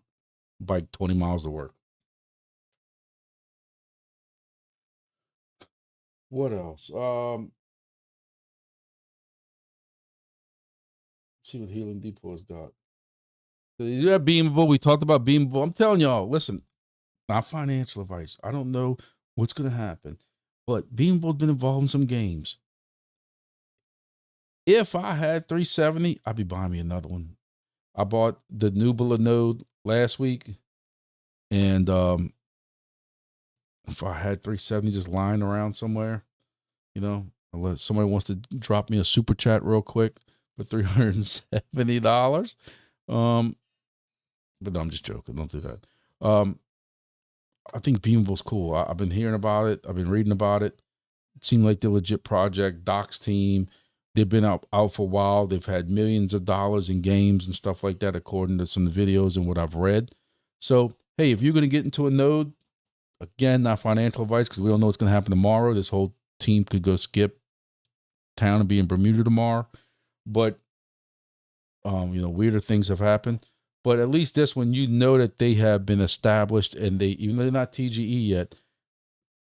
bike 20 miles to work. What else? See what Healing Depot's got. So you do have Beamable. We talked about Beamable. I'm telling y'all, listen, not financial advice. I don't know what's going to happen, but Beamable's been involved in some games. If I had 370, I'd be buying me another one. I bought the Nubula node last week, and if I had 370 just lying around somewhere, unless somebody wants to drop me a super chat real quick for $370. But no, I'm just joking. Don't do that. I think Beamable's cool. I've been hearing about it. I've been reading about it. It seemed like the legit project. Doc's team, they've been out for a while. They've had millions of dollars in games and stuff like that, according to some of the videos and what I've read. So, hey, if you're going to get into a node, again, not financial advice because we don't know what's going to happen tomorrow. This whole team could go skip town and be in Bermuda tomorrow. But, weirder things have happened. But at least this one, that they have been established, and even though they're not TGE yet,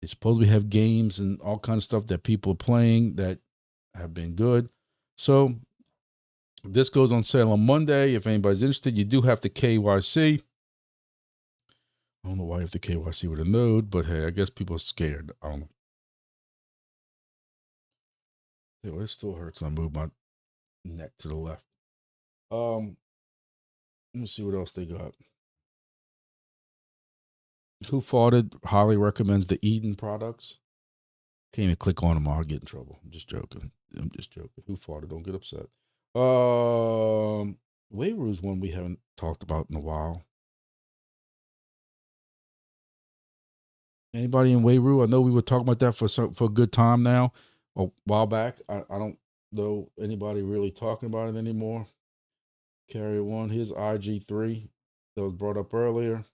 they supposedly have games and all kinds of stuff that people are playing that have been good. So this goes on sale on Monday. If anybody's interested, you do have to KYC. I don't know why you have to KYC with a node, but hey, I guess people are scared. I don't know. It still hurts when I move my neck to the left. Let me see what else they got. Who Farted highly recommends the Eden products. Can't even click on them, I'll get in trouble. I'm just joking. Who Farted? Don't get upset. Wayru's one we haven't talked about in a while. Anybody in Wayru? I know we were talking about that for a good time now, a while back. I don't know anybody really talking about it anymore. Carrier one, here's IG3 that was brought up earlier.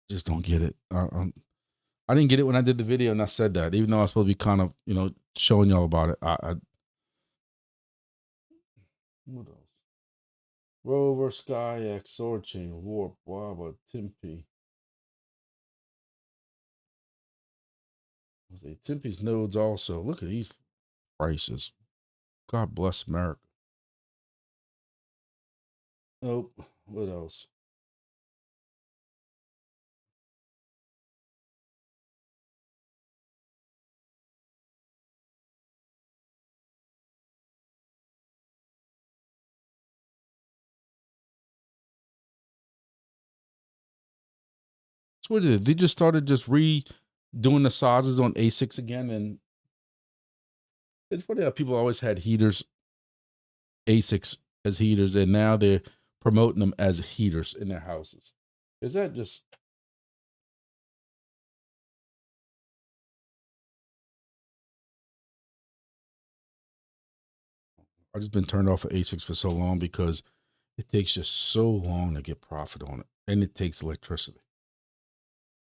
Just don't get it. I didn't get it when I did the video, and I said that, even though I was supposed to be kind of, showing y'all about it. What else? Rover, Sky X, Sword Chain, Warp, Waba, Timpy. Timpy's nodes also. Look at these prices. God bless America. Nope. What else? So what did they just started just redoing the sizes on ASICs again? And it's funny how people always had heaters, ASICs as heaters, and now they're promoting them as heaters in their houses. Is that just... I've just been turned off of ASICs for so long because it takes just so long to get profit on it, and it takes electricity,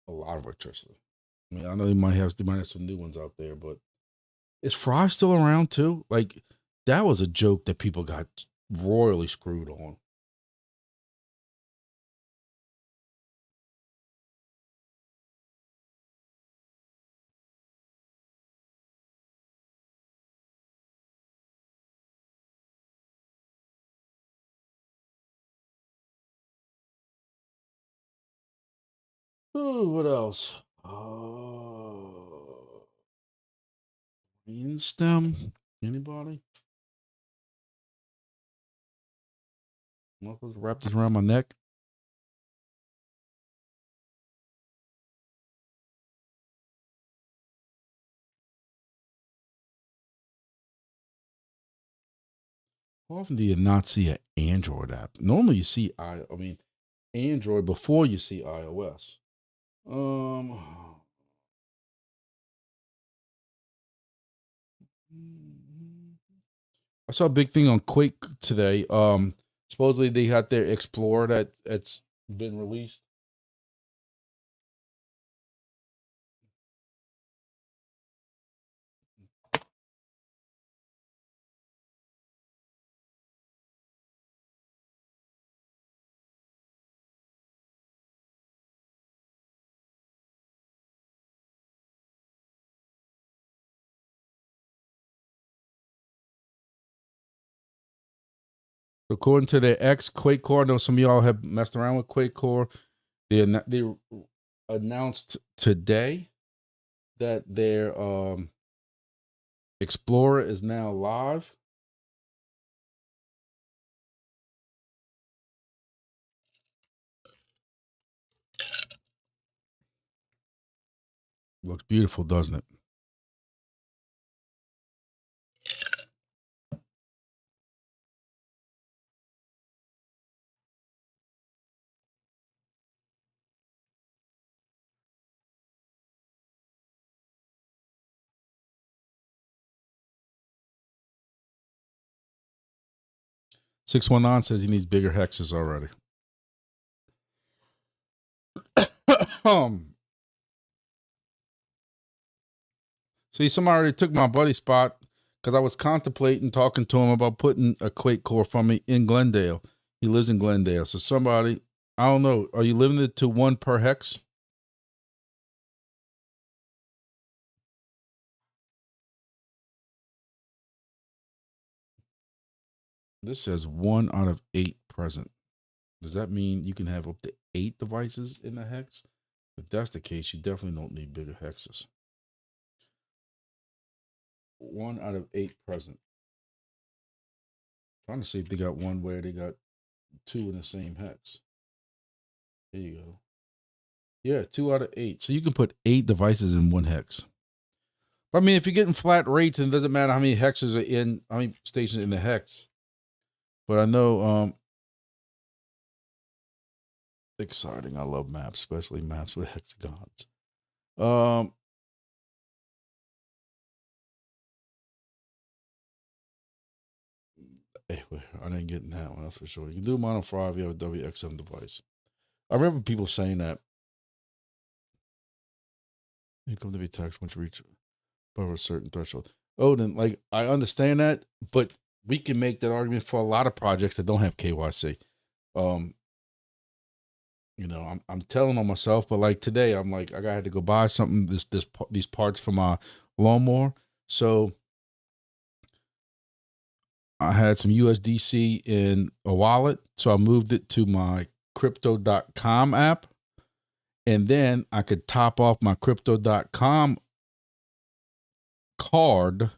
a lot of electricity. I mean, I know they might have some new ones out there, but is Fry still around too? Like, that was a joke that people got royally screwed on. Oh, what else? Brainstem? Anybody? I'm supposed to wrap this around my neck. How often do you not see an Android app? Normally you see Android before you see iOS. I saw a big thing on Quake today. Supposedly they had their Explorer that's been released. According to their X Quake Core, I know some of y'all have messed around with Quake Core. They announced today that their Explorer is now live. Looks beautiful, doesn't it? $619 says he needs bigger hexes already. See, somebody already took my buddy spot because I was contemplating talking to him about putting a Quake Core from me in Glendale. He lives in Glendale. So somebody, I don't know, are you limited to one per hex? This says 1 out of 8 present. Does that mean you can have up to 8 devices in the hex? If that's the case, you definitely don't need bigger hexes. 1 out of 8 present. Trying to see if they got one where they got 2 in the same hex. There you go. Yeah, 2 out of 8. So you can put 8 devices in one hex. I mean, if you're getting flat rates, and it doesn't matter how many hexes are in, how many stations in the hex. But I know, exciting. I love maps, especially maps with hexagons. Anyway, I didn't get in that one, that's for sure. You can do them on 5 if you have a WXM device. I remember people saying that. You come to be taxed once you reach above a certain threshold. Oh, then, like, I understand that, but we can make that argument for a lot of projects that don't have KYC. You know, I'm telling on myself, but like today, I'm like, I had to go buy something, these parts for my lawnmower. So I had some USDC in a wallet. So I moved it to my crypto.com app. And then I could top off my crypto.com card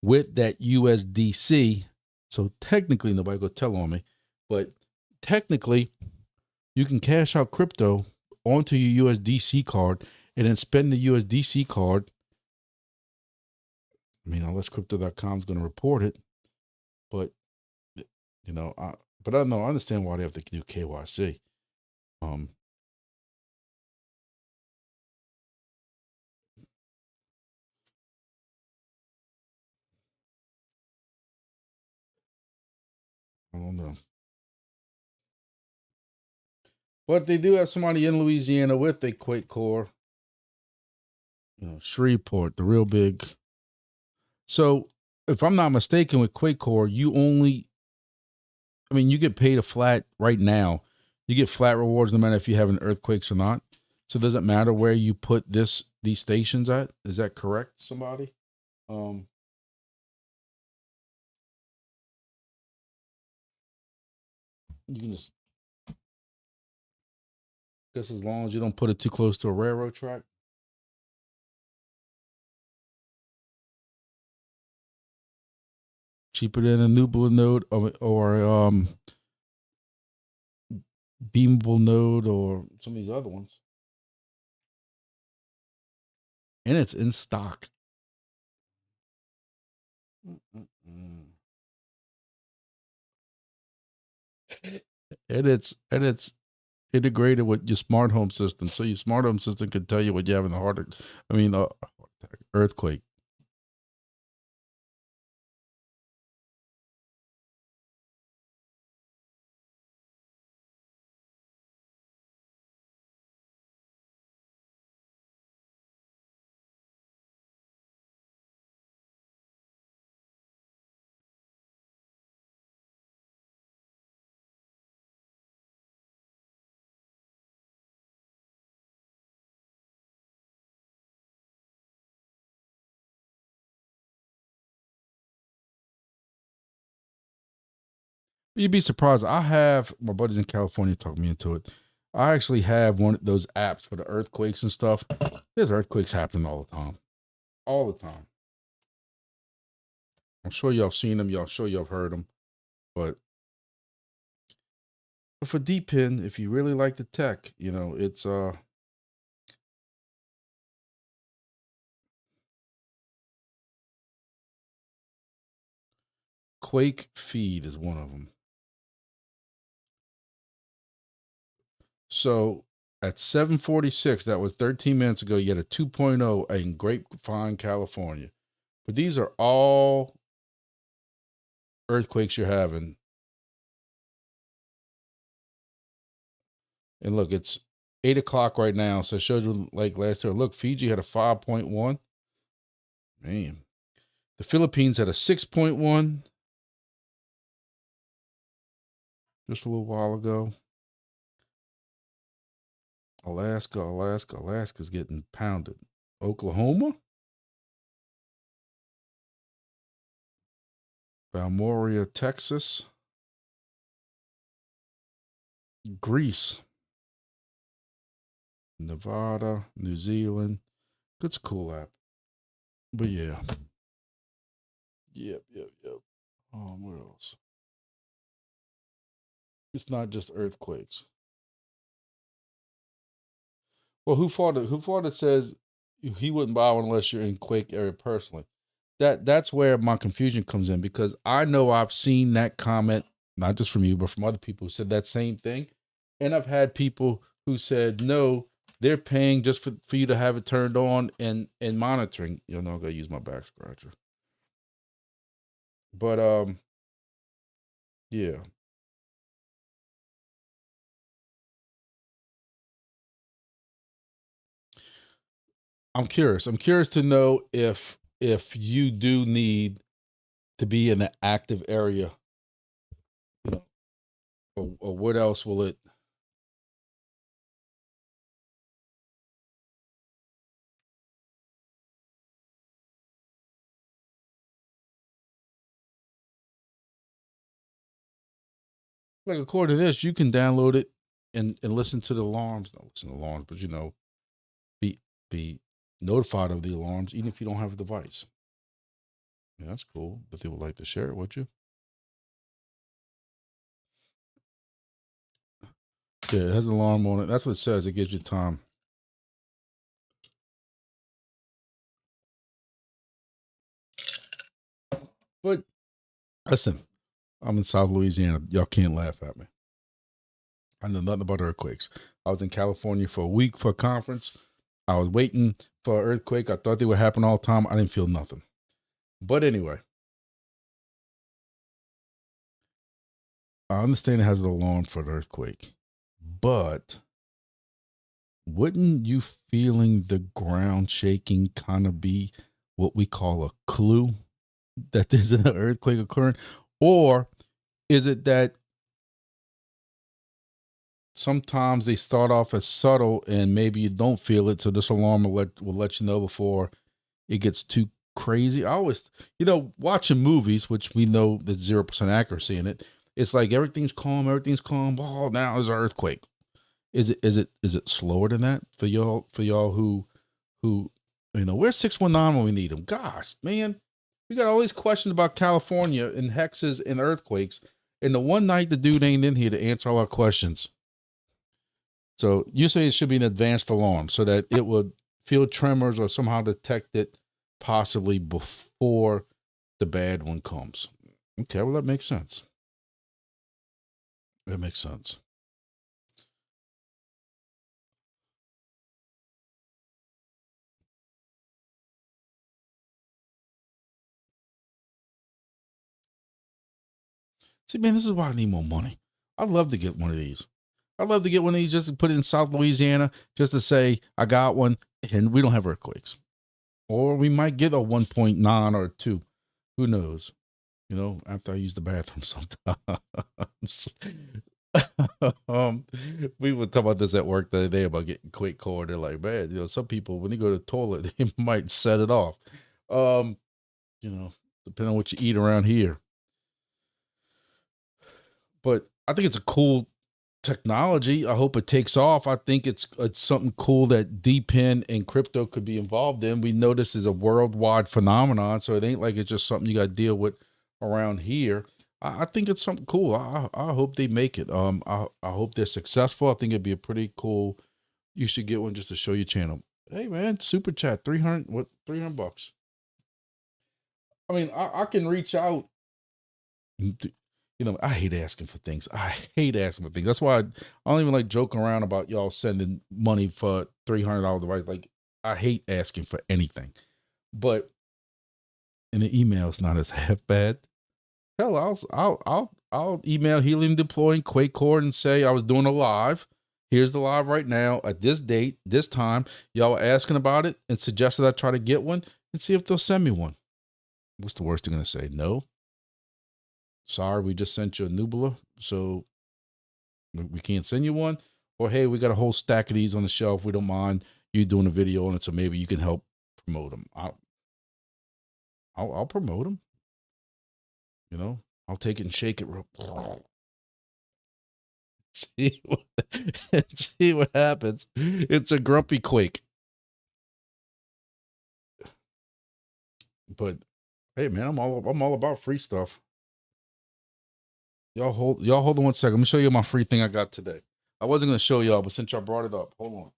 with that USDC. So technically, nobody go tell on me, but technically, you can cash out crypto onto your USDC card and then spend the USDC card. I mean, unless crypto.com is going to report it, but you know, but I don't know. I understand why they have to do KYC. I don't know. But they do have somebody in Louisiana with a Quake core. You know, Shreveport, the real big. So if I'm not mistaken with Quake core, you get paid a flat right now. You get flat rewards no matter if you have an earthquakes or not. So does it matter where you put these stations at? Is that correct, somebody? You can just guess as long as you don't put it too close to a railroad track. Cheaper than a Nubla node or Beamable node or some of these other ones. And it's in stock. And it's integrated with your smart home system. So your smart home system can tell you when you're having a earthquake. You'd be surprised. I have my buddies in California talk me into it. I actually have one of those apps for the earthquakes and stuff. There's earthquakes happening all the time. All the time. I'm sure y'all seen them. Y'all sure y'all heard them. But for DEPIN, if you really like the tech, you know, it's Quake Feed is one of them. So at 7:46, that was 13 minutes ago, you had a 2.0 in Grapevine, California. But these are all earthquakes you're having. And look, it's 8 o'clock right now. So it showed you like last year. Look, Fiji had a 5.1. Man. The Philippines had a 6.1 just a little while ago. Alaska's getting pounded. Oklahoma? Balmoral, Texas. Greece. Nevada, New Zealand. It's a cool app. But yeah. Yep. What else? It's not just earthquakes. Well, who fought it says he wouldn't buy one unless you're in quake area personally. That's where my confusion comes in, because I know I've seen that comment, not just from you, but from other people who said that same thing. And I've had people who said, no, they're paying just for you to have it turned on and monitoring. You know, I'm gonna use my back scratcher. But yeah. I'm curious to know if you do need to be in an active area, you know, or what else will it? Like, according to this, you can download it and listen to the alarms. Not listen to alarms, but you know, be notified of the alarms, even if you don't have a device. Yeah, that's cool. But they would like to share it, would you? Yeah, it has an alarm on it. That's what it says. It gives you time. But listen, I'm in South Louisiana. Y'all can't laugh at me. I know nothing about earthquakes. I was in California for a week for a conference. I was waiting for an earthquake. I thought they would happen all the time. I didn't feel nothing. But anyway, I understand it has an alarm for an earthquake. But wouldn't you feeling the ground shaking kind of be what we call a clue that there's an earthquake occurring? Or is it that sometimes they start off as subtle and maybe you don't feel it, so this alarm will let you know before it gets too crazy? I always, watching movies, which we know there's 0% accuracy in it, it's like everything's calm. Oh, now there's an earthquake. Is it slower than that for y'all who where's 619 when we need them? Gosh, man, we got all these questions about California and hexes and earthquakes, and the one night the dude ain't in here to answer all our questions. So you say it should be an advanced alarm so that it would feel tremors or somehow detect it possibly before the bad one comes. Okay, well, that makes sense. That makes sense. See, man, this is why I need more money. I'd love to get one of these. I'd love to get one of these just to put it in South Louisiana, just to say I got one, and we don't have earthquakes. Or we might get a 1.9 or 2. Who knows? After I use the bathroom sometimes. We would talk about this at work the other day about getting quick core. They're like, man, some people, when they go to the toilet, they might set it off. Depending on what you eat around here. But I think it's a cool technology. I hope it takes off. I think it's something cool that DEPIN and crypto could be involved in. We know this is a worldwide phenomenon, so it ain't like it's just something you got to deal with around here. I think it's something cool. I hope they make it. I hope they're successful. I think it'd be a pretty cool. You should get one just to show your channel. Hey man, super chat, 300 bucks. I mean, I can reach out. I hate asking for things. That's why I don't even like joking around about y'all sending money for $300 device. Like, I hate asking for anything. But in the email, it's not as half bad. Hell, I'll email Helium Deploy and Quake Core and say I was doing a live. Here's the live right now at this date, this time. Y'all were asking about it and suggested I try to get one and see if they'll send me one. What's the worst they're gonna say? No. Sorry, we just sent you a Nubula, so we can't send you one. Or, hey, we got a whole stack of these on the shelf. We don't mind you doing a video on it, so maybe you can help promote them. I'll promote them. I'll take it and shake it real. see what happens. It's a grumpy quake. But hey, man, I'm all about free stuff. Y'all hold on 1 second. Let me show you my free thing I got today. I wasn't gonna show y'all, but since y'all brought it up, hold on.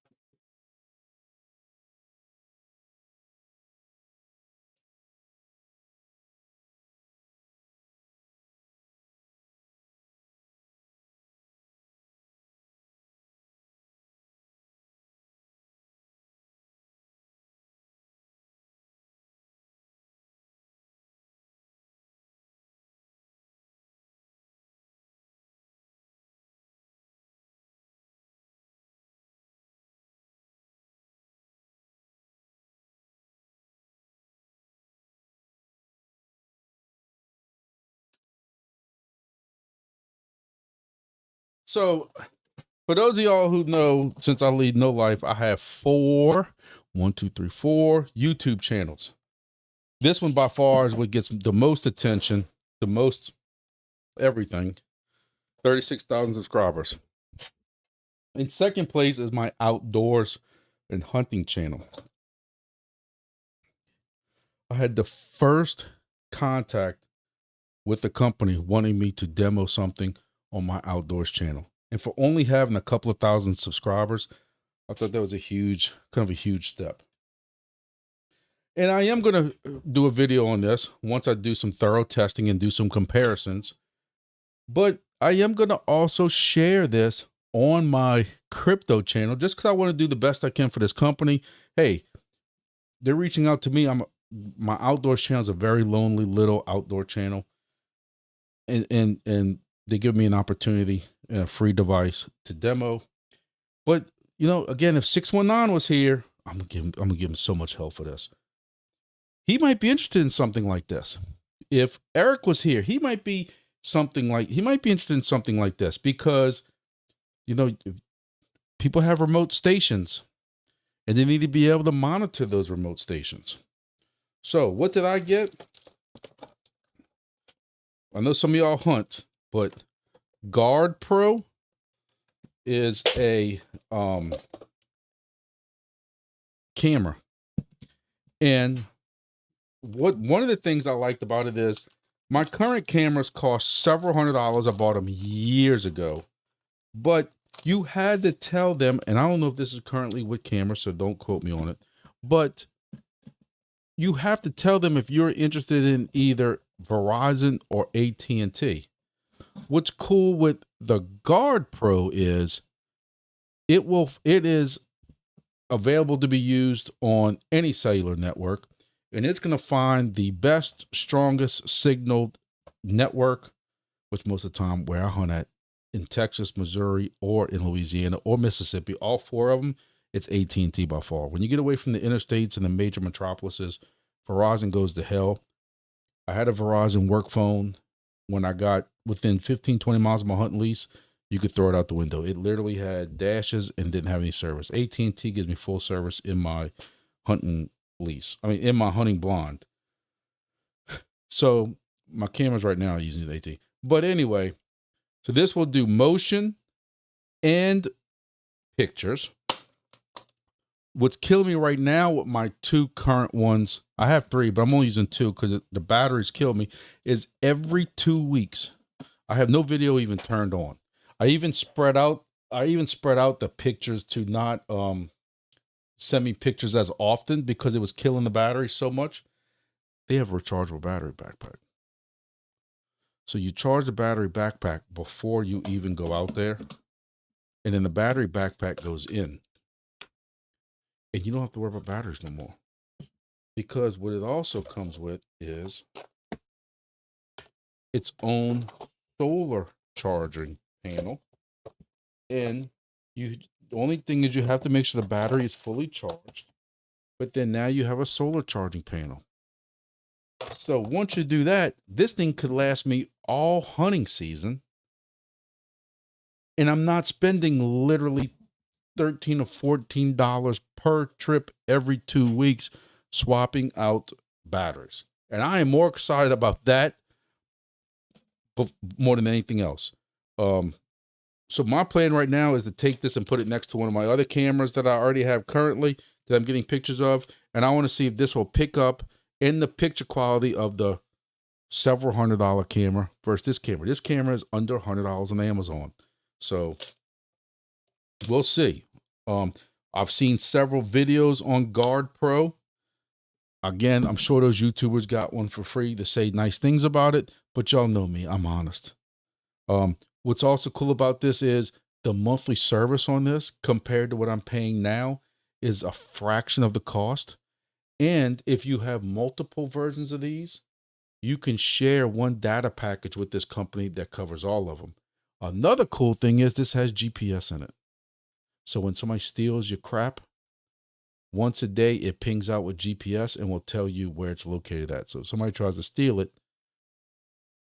So, for those of y'all who know, since I lead No Life, I have 4 YouTube channels. This one by far is what gets the most attention, the most everything. 36,000 subscribers. In second place is my outdoors and hunting channel. I had the first contact with the company wanting me to demo something on my outdoors channel. And for only having a couple of thousand subscribers, I thought that was a huge, kind of a huge step. And I am going to do a video on this once I do some thorough testing and do some comparisons. But I am going to also share this on my crypto channel just because I want to do the best I can for this company. Hey, they're reaching out to me. My outdoor channel is a very lonely little outdoor channel. And they give me an opportunity and a free device to demo. But, you know, again, if 619 was here, I'm gonna give him so much hell for this. He might be interested in something like this. If Eric was here, he might be interested in something like this because, you know, people have remote stations and they need to be able to monitor those remote stations. So what did I get? I know some of y'all hunt, but Guard Pro is a camera. And one of the things I liked about it is my current cameras cost several $100s. I bought them years ago, but you had to tell them, and I don't know if this is currently with cameras, so don't quote me on it, but you have to tell them if you're interested in either Verizon or AT&T. What's cool with the Guard Pro is it is available to be used on any cellular network, and it's going to find the best, strongest signaled network, which most of the time where I hunt at in Texas, Missouri, or in Louisiana or Mississippi, all four of them, it's AT&T by far. When you get away from the interstates and the major metropolises, Verizon goes to hell. I had a Verizon work phone. When I got within 15, 20 miles of my hunting lease, you could throw it out the window. It literally had dashes and didn't have any service. AT&T gives me full service in my hunting lease. I mean, in my hunting blind. So my cameras right now are using the AT. But anyway, so this will do motion and pictures. What's killing me right now with my two current ones, I have three, but I'm only using two because the batteries kill me, is every 2 weeks. I have no video even turned on. I even spread out the pictures to not send me pictures as often because it was killing the battery so much. They have a rechargeable battery backpack. So you charge the battery backpack before you even go out there, and then the battery backpack goes in. And you don't have to worry about batteries no more. Because what it also comes with is its own solar charging panel. And the only thing is you have to make sure the battery is fully charged. But then now you have a solar charging panel. So once you do that, this thing could last me all hunting season. And I'm not spending literally $13 or $14 per trip every 2 weeks swapping out batteries. And I am more excited about that more than anything else. So my plan right now is to take this and put it next to one of my other cameras that I already have currently that I'm getting pictures of. And I want to see if this will pick up in the picture quality of the several $100 camera versus this camera. This camera is under $100 on Amazon. So we'll see. I've seen several videos on Guard Pro. Again, I'm sure those YouTubers got one for free to say nice things about it, but y'all know me, I'm honest. What's also cool about this is the monthly service on this compared to what I'm paying now is a fraction of the cost. And if you have multiple versions of these, you can share one data package with this company that covers all of them. Another cool thing is this has GPS in it. So when somebody steals your crap, once a day, it pings out with GPS and will tell you where it's located at. So if somebody tries to steal it,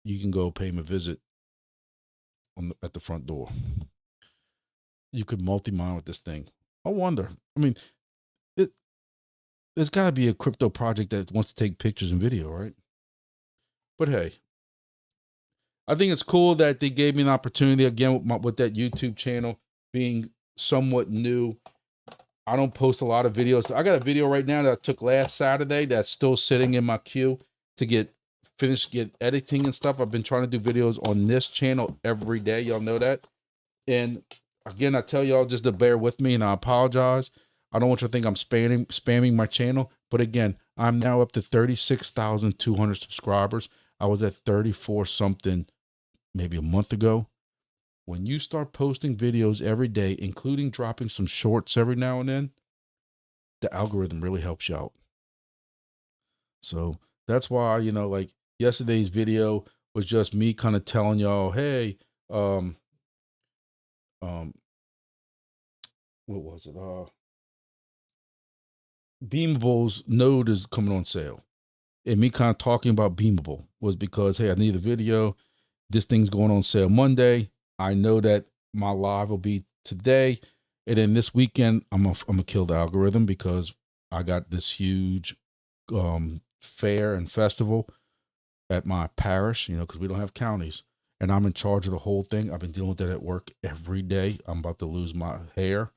you can go pay them a visit at the front door. You could multi-mine with this thing. I wonder. I mean, there's got to be a crypto project that wants to take pictures and video, right? But hey, I think it's cool that they gave me an opportunity again with that YouTube channel being somewhat new. I don't post a lot of videos. I got a video right now that I took last Saturday that's still sitting in my queue to get editing and stuff. I've been trying to do videos on this channel every day. Y'all know that. And again, I tell y'all just to bear with me, and I apologize. I don't want you to think I'm spamming my channel. But again, I'm now up to 36,200 subscribers. I was at 34 something maybe a month ago. When you start posting videos every day, including dropping some shorts every now and then, the algorithm really helps you out. So that's why, you know, like yesterday's video was just me kind of telling y'all, hey, um, what was it? Beamable's node is coming on sale. And me kind of talking about Beamable was because, hey, I need a video. This thing's going on sale Monday. I know that my live will be today. And then this weekend, I'm gonna kill the algorithm because I got this huge fair and festival at my parish, you know, because we don't have counties. And I'm in charge of the whole thing. I've been dealing with that at work every day. I'm about to lose my hair.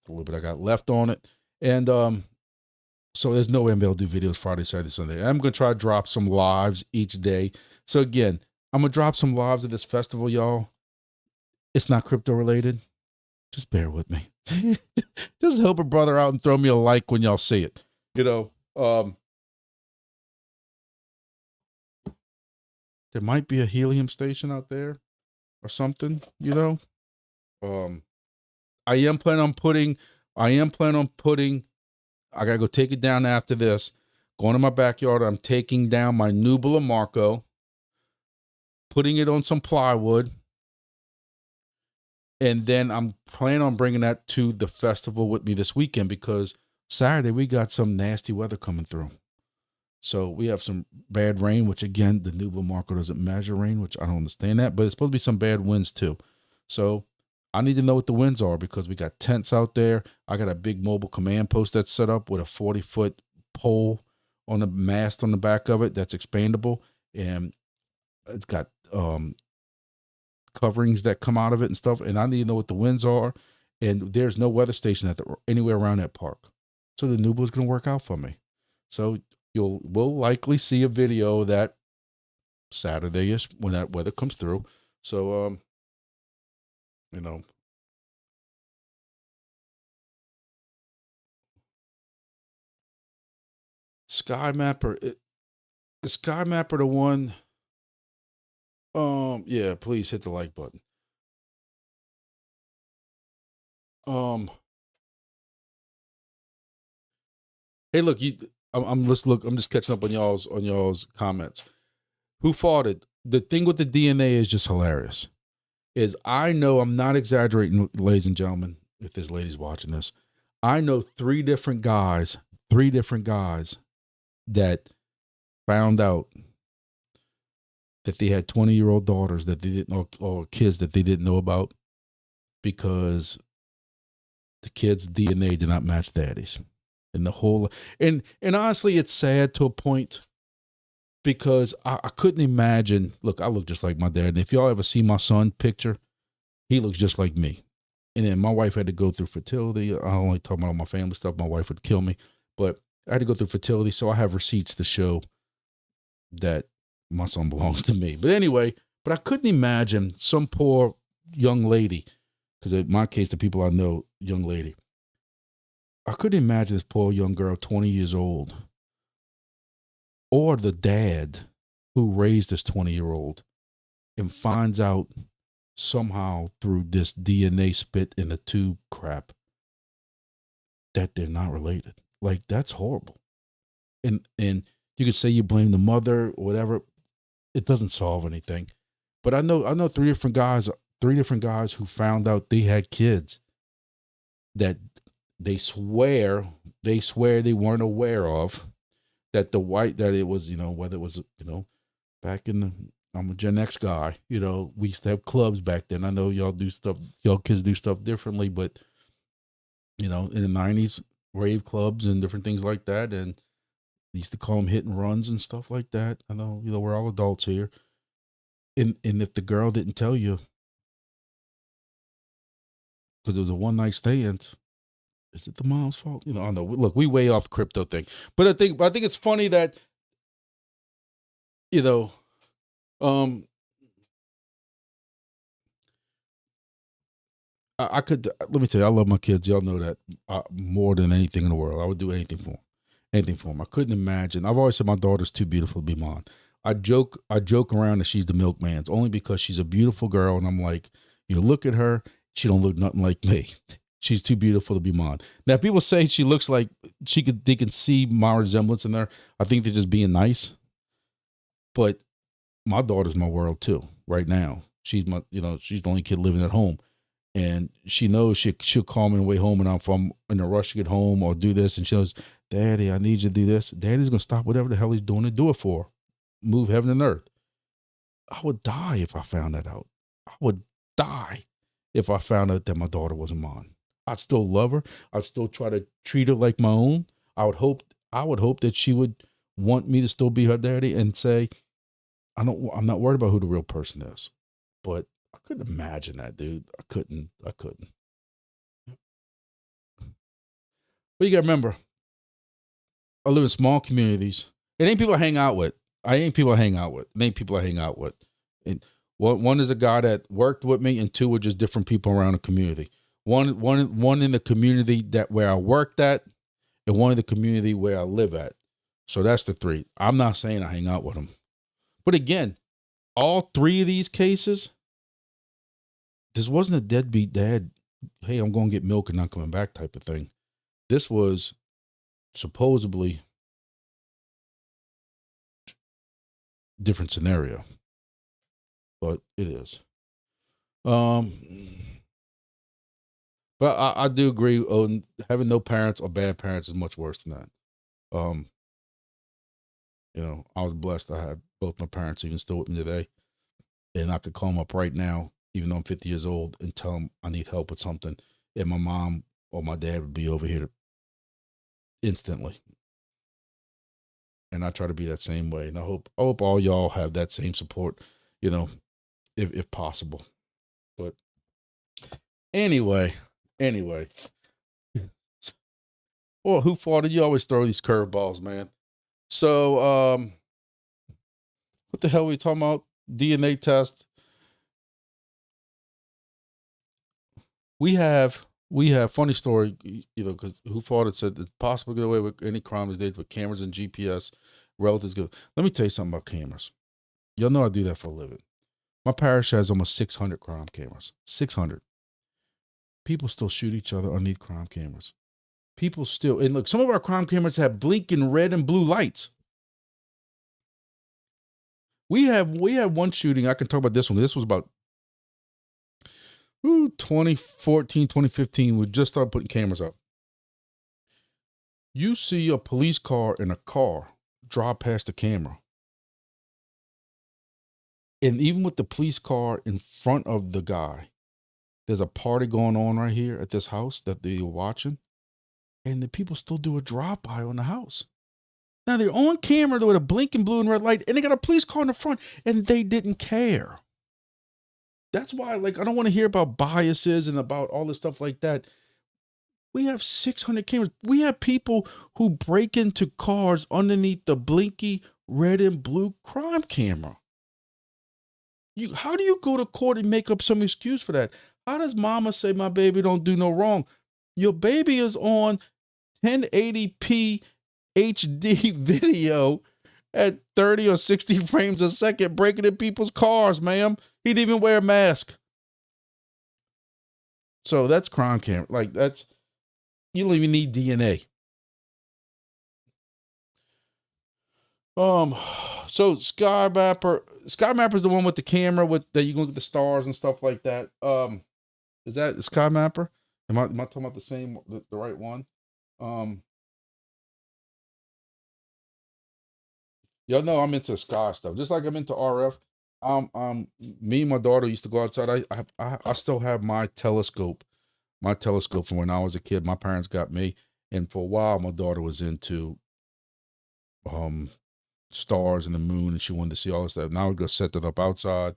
A little bit I got left on it. And so there's no way I'm able to do videos Friday, Saturday, Sunday. I'm going to try to drop some lives each day. So again, I'm going to drop some lives at this festival, y'all. It's not crypto related. Just bear with me. Just help a brother out and throw me a like when y'all see it. You know, there might be a helium station out there or something, you know. I am planning on putting, I gotta go take it down after this. Going to my backyard, I'm taking down my Nubila Marco, putting it on some plywood, and then I'm planning on bringing that to the festival with me this weekend because Saturday we got some nasty weather coming through. So we have some bad rain, which again, the Nubila Marco doesn't measure rain, which I don't understand that, but it's supposed to be some bad winds too. So I need to know what the winds are because we got tents out there. I got a big mobile command post that's set up with a 40-foot pole on the mast on the back of it that's expandable. And it's got coverings that come out of it and stuff. And I need to know what the winds are. And there's no weather station anywhere around that park. So the Nubila is going to work out for me. So we'll likely see a video that Saturday-ish when that weather comes through. So, you know, Sky Mapper, is Sky Mapper the one? Yeah, please hit the like button. Hey, look, I'm just catching up on y'all's comments. Who fought it? The thing with the DNA is just hilarious. I know I'm not exaggerating, ladies and gentlemen, if there's ladies watching this. I know three different guys that found out that they had 20-year-old daughters that they didn't know, or kids that they didn't know about because the kids' DNA did not match daddy's. And the whole, and honestly, it's sad to a point because I couldn't imagine. Look, I look just like my dad. And if y'all ever see my son picture, he looks just like me. And then my wife had to go through fertility. I don't like talking about all my family stuff. My wife would kill me, but I had to go through fertility. So I have receipts to show that my son belongs to me. But anyway, I couldn't imagine some poor young lady, because in my case, the people I know, young lady, I couldn't imagine this poor young girl, 20 years old, or the dad who raised this 20-year-old and finds out somehow through this DNA spit in the tube crap that they're not related. Like, that's horrible. And you could say you blame the mother or whatever. It doesn't solve anything. But I know three different guys who found out they had kids that they swear they weren't aware of, that it was, whether it was, back in the, I'm a Gen X guy, we used to have clubs back then. I know y'all kids do stuff differently, but in the 90s, rave clubs and different things like that. And they used to call them hit and runs and stuff like that. I know, we're all adults here. And if the girl didn't tell you because it was a one night stand, is it the mom's fault? I don't know. Look, we way off the crypto thing, but I think it's funny that, um, I could, let me tell you, I love my kids. Y'all know that more than anything in the world. I would do anything for them. Anything for them. I couldn't imagine. I've always said my daughter's too beautiful to be mine. I joke around that she's the milkman's only because she's a beautiful girl. And I'm like, you look at her, she don't look nothing like me. She's too beautiful to be mine. Now, people say she looks like they can see my resemblance in there. I think they're just being nice. But my daughter's my world too. Right now, she's she's the only kid living at home, and she knows she'll call me on the way home, and if I'm in a rush to get home or do this, and she goes, "Daddy, I need you to do this." Daddy's gonna stop whatever the hell he's doing and do it for her. Move heaven and earth. I would die if I found that out. I would die if I found out that my daughter wasn't mine. I'd still love her. I'd still try to treat her like my own. I would hope that she would want me to still be her daddy and say, I'm not worried about who the real person is. But I couldn't imagine that, dude. I couldn't. But you gotta remember, I live in small communities. It ain't people I hang out with. It ain't people I hang out with. And one is a guy that worked with me, and two are just different people around the community. One in the community where I worked at, and one in the community where I live at. So that's the three. I'm not saying I hang out with them. But again, all three of these cases, this wasn't a deadbeat dad, hey, I'm going to get milk and not coming back type of thing. This was supposedly different scenario, but it is. But I do agree on having no parents or bad parents is much worse than that. I was blessed. I had both my parents even still with me today, and I could call them up right now, even though I'm 50 years old, and tell them I need help with something. And my mom or my dad would be over here instantly. And I try to be that same way. And I hope all y'all have that same support, if possible. But anyway. Well, who fought it? You always throw these curveballs, man. So, what the hell are we talking about? DNA test. We have funny story, because who fought it said it's possible to get away with any crime these days with cameras and GPS. Relatives go. Let me tell you something about cameras. Y'all know I do that for a living. My parish has almost 600 crime cameras. 600. People still shoot each other underneath crime cameras. People still, and look, some of our crime cameras have blinking red and blue lights. We had one shooting. I can talk about this one. This was about 2014, 2015. We just started putting cameras up. You see a police car and a car drive past the camera. And even with the police car in front of the guy, there's a party going on right here at this house that they were watching. And the people still do a drive-by on the house. Now they're on camera with a blinking blue and red light, and they got a police car in the front, and they didn't care. That's why, I don't want to hear about biases and about all this stuff like that. We have 600 cameras. We have people who break into cars underneath the blinky red and blue crime camera. How do you go to court and make up some excuse for that? How does mama say my baby don't do no wrong? Your baby is on 1080p HD video at 30 or 60 frames a second, breaking in people's cars, ma'am. He didn't even wear a mask. So that's crime camera. You don't even need DNA. So Sky Mapper is the one with the camera that you can look at the stars and stuff like that. Is that the Sky Mapper? Am I talking about the right one? Y'all know I'm into sky stuff, just like I'm into RF. Me and my daughter used to go outside. I still have my telescope from when I was a kid. My parents got me, and for a while, my daughter was into stars and the moon, and she wanted to see all this stuff. Now we go set that up outside,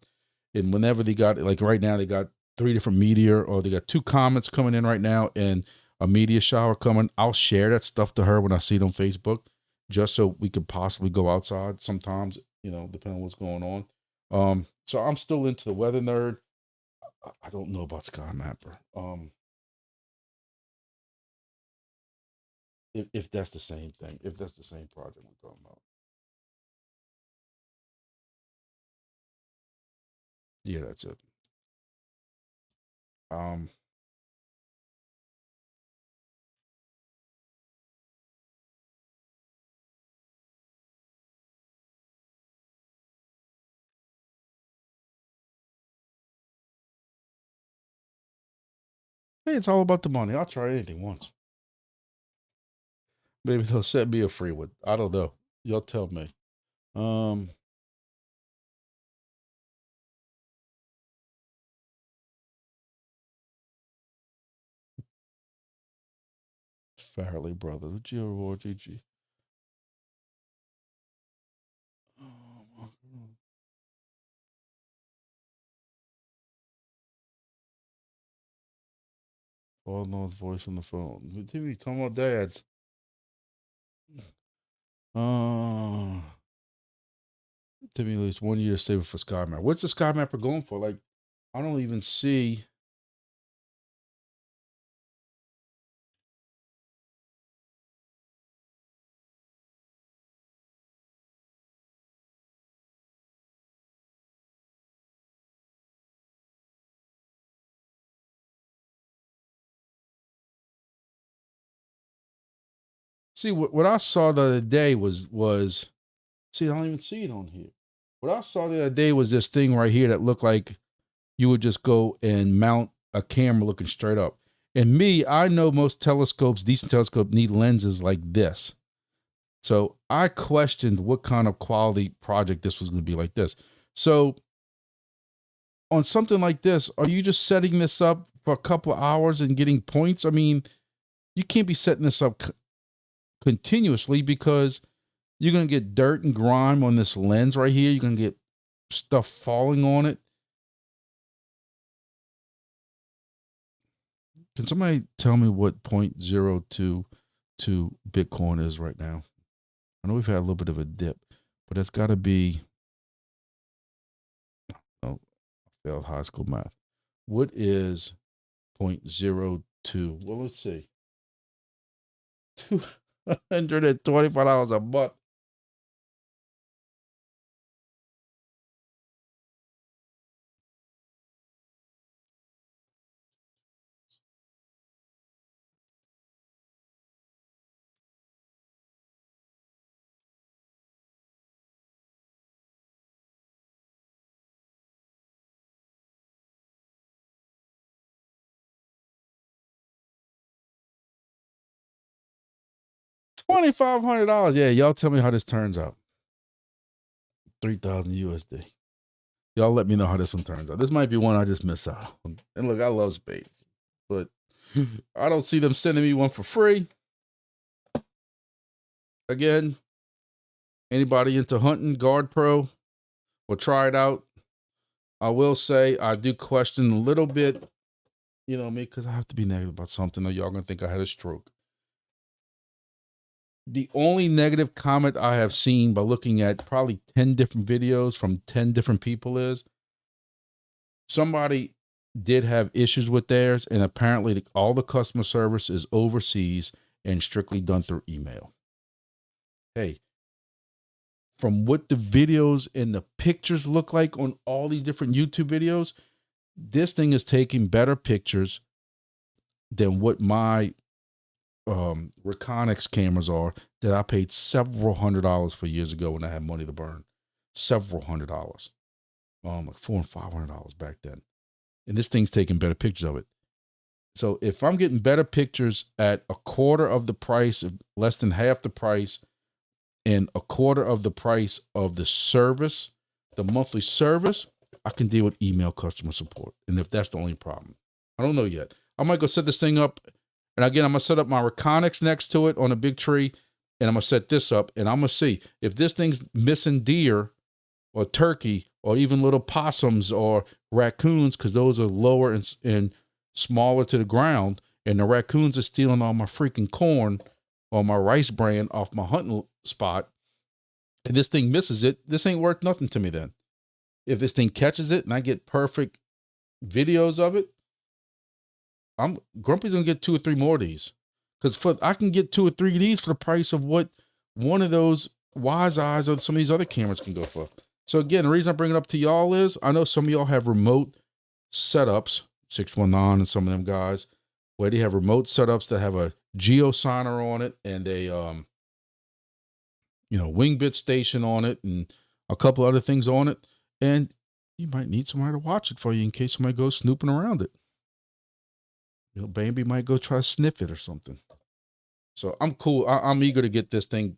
and whenever they got, like right now, they got 3 different meteor, or they got 2 comets coming in right now, and a meteor shower coming. I'll share that stuff to her when I see it on Facebook, just so we could possibly go outside sometimes, depending on what's going on. So I'm still into the weather nerd. I don't know about Sky Mapper. If that's the same thing, if that's the same project we're talking about. Yeah, that's it. Um, hey, it's all about the money. I'll try anything once. Maybe they'll set me a free one. I don't know. Y'all tell me. Farley Brothers. What you award, GG? All knows voice on the phone. TV talking about dads. Timmy at least 1 year to save it for Sky Mapper. What's the Sky Mapper going for? Like, I don't even see. See what I saw the other day was see, I don't even see it on here. What I saw the other day was this thing right here that looked like you would just go and mount a camera looking straight up. And me, I know most telescopes, decent telescope, need lenses like this. So I questioned what kind of quality project this was going to be like this. So on something like this, are you just setting this up for a couple of hours and getting points? I mean, you can't be setting this up continuously because you're going to get dirt and grime on this lens right here. You're going to get stuff falling on it. Can somebody tell me what 0.022 Bitcoin is right now? I know we've had a little bit of a dip, but it's got to be, oh, I failed high school math. What is 0.02? Well, let's see. $225 a month. $2,500. Yeah, y'all tell me how this turns out. 3,000 USD. Y'all let me know how this one turns out. This might be one I just miss out on. And look, I love space, but I don't see them sending me one for free. Again, anybody into hunting Guard Pro will try it out. I will say I do question a little bit, you know me, because I have to be negative about something or y'all gonna think I had a stroke. The only negative comment I have seen by looking at probably 10 different videos from 10 different people is somebody did have issues with theirs, and apparently all the customer service is overseas and strictly done through email. Hey, from what the videos and the pictures look like on all these different YouTube videos, this thing is taking better pictures than what my Reconyx cameras are that I paid several $100s for years ago when I had money to burn. Several $100s. Like $400 and $500 back then. And this thing's taking better pictures of it. So if I'm getting better pictures at a quarter of the price, of less than half the price, and a quarter of the price of the service, the monthly service, I can deal with email customer support. And if that's the only problem, I don't know yet. I might go set this thing up. And again, I'm going to set up my Reconyx next to it on a big tree. And I'm going to set this up. And I'm going to see if this thing's missing deer or turkey or even little possums or raccoons, because those are lower and smaller to the ground. And the raccoons are stealing all my freaking corn or my rice bran off my hunting spot. And this thing misses it. This ain't worth nothing to me then. If this thing catches it and I get perfect videos of it, Grumpy's gonna get 2 or 3 more of these. Because I can get 2 or 3 of these for the price of what one of those Wise Eyes or some of these other cameras can go for. So again, the reason I bring it up to y'all is I know some of y'all have remote setups, 619 and some of them guys, where they have remote setups that have a geo signer on it and a Wingbits station on it and a couple other things on it. And you might need somebody to watch it for you in case somebody goes snooping around it. Bambi might go try to sniff it or something. So I'm cool. I'm eager to get this thing.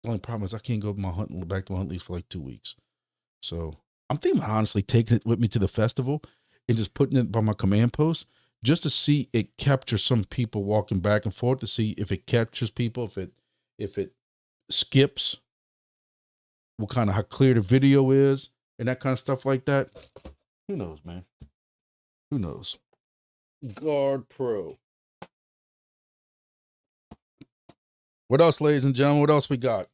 The only problem is I can't go back to my hunt lease for like 2 weeks. So I'm thinking about honestly taking it with me to the festival and just putting it by my command post just to see it capture some people walking back and forth, to see if it captures people, if it skips, how clear the video is and that kind of stuff like that. Who knows, man? Who knows? Guard Pro. What else, ladies and gentlemen? What else we got?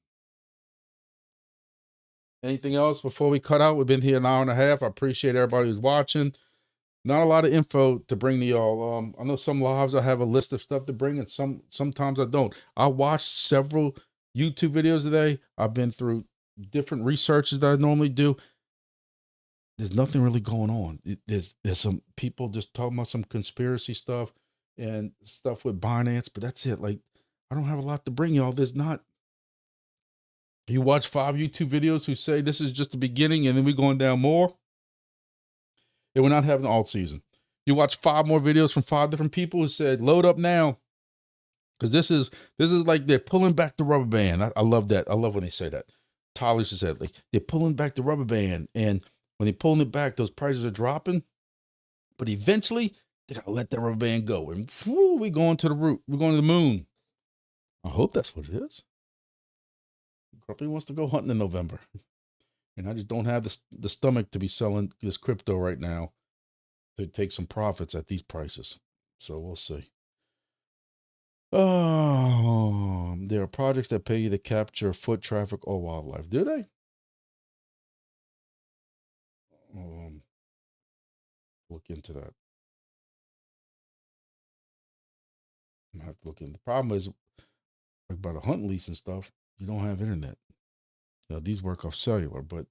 Anything else before we cut out? We've been here an hour and a half. I appreciate everybody who's watching. Not a lot of info to bring to y'all. I know some lives I have a list of stuff to bring, and sometimes I don't. I watched several YouTube videos today. I've been through different researches that I normally do. There's nothing really going on. There's some people just talking about some conspiracy stuff and stuff with Binance, but that's it. Like, I don't have a lot to bring y'all. There's not. You watch 5 YouTube videos who say this is just the beginning and then we're going down more, and we're not having alt season. You watch 5 more videos from 5 different people who said load up now, because this is like they're pulling back the rubber band. I love that. I love when they say that. Tyler used to say, like, they're pulling back the rubber band, and when they're pulling it back, those prices are dropping, but eventually they gotta let that rubber band go, and we're going to the root. We're going to the moon. I hope that's what it is. Grumpy wants to go hunting in November, and I just don't have the stomach to be selling this crypto right now to take some profits at these prices. So we'll see. Oh, there are projects that pay you to capture foot traffic or wildlife. Do they? Look into that. I'm gonna have to look in. The problem is, like, about a hunt lease and stuff, you don't have internet. These work off cellular, but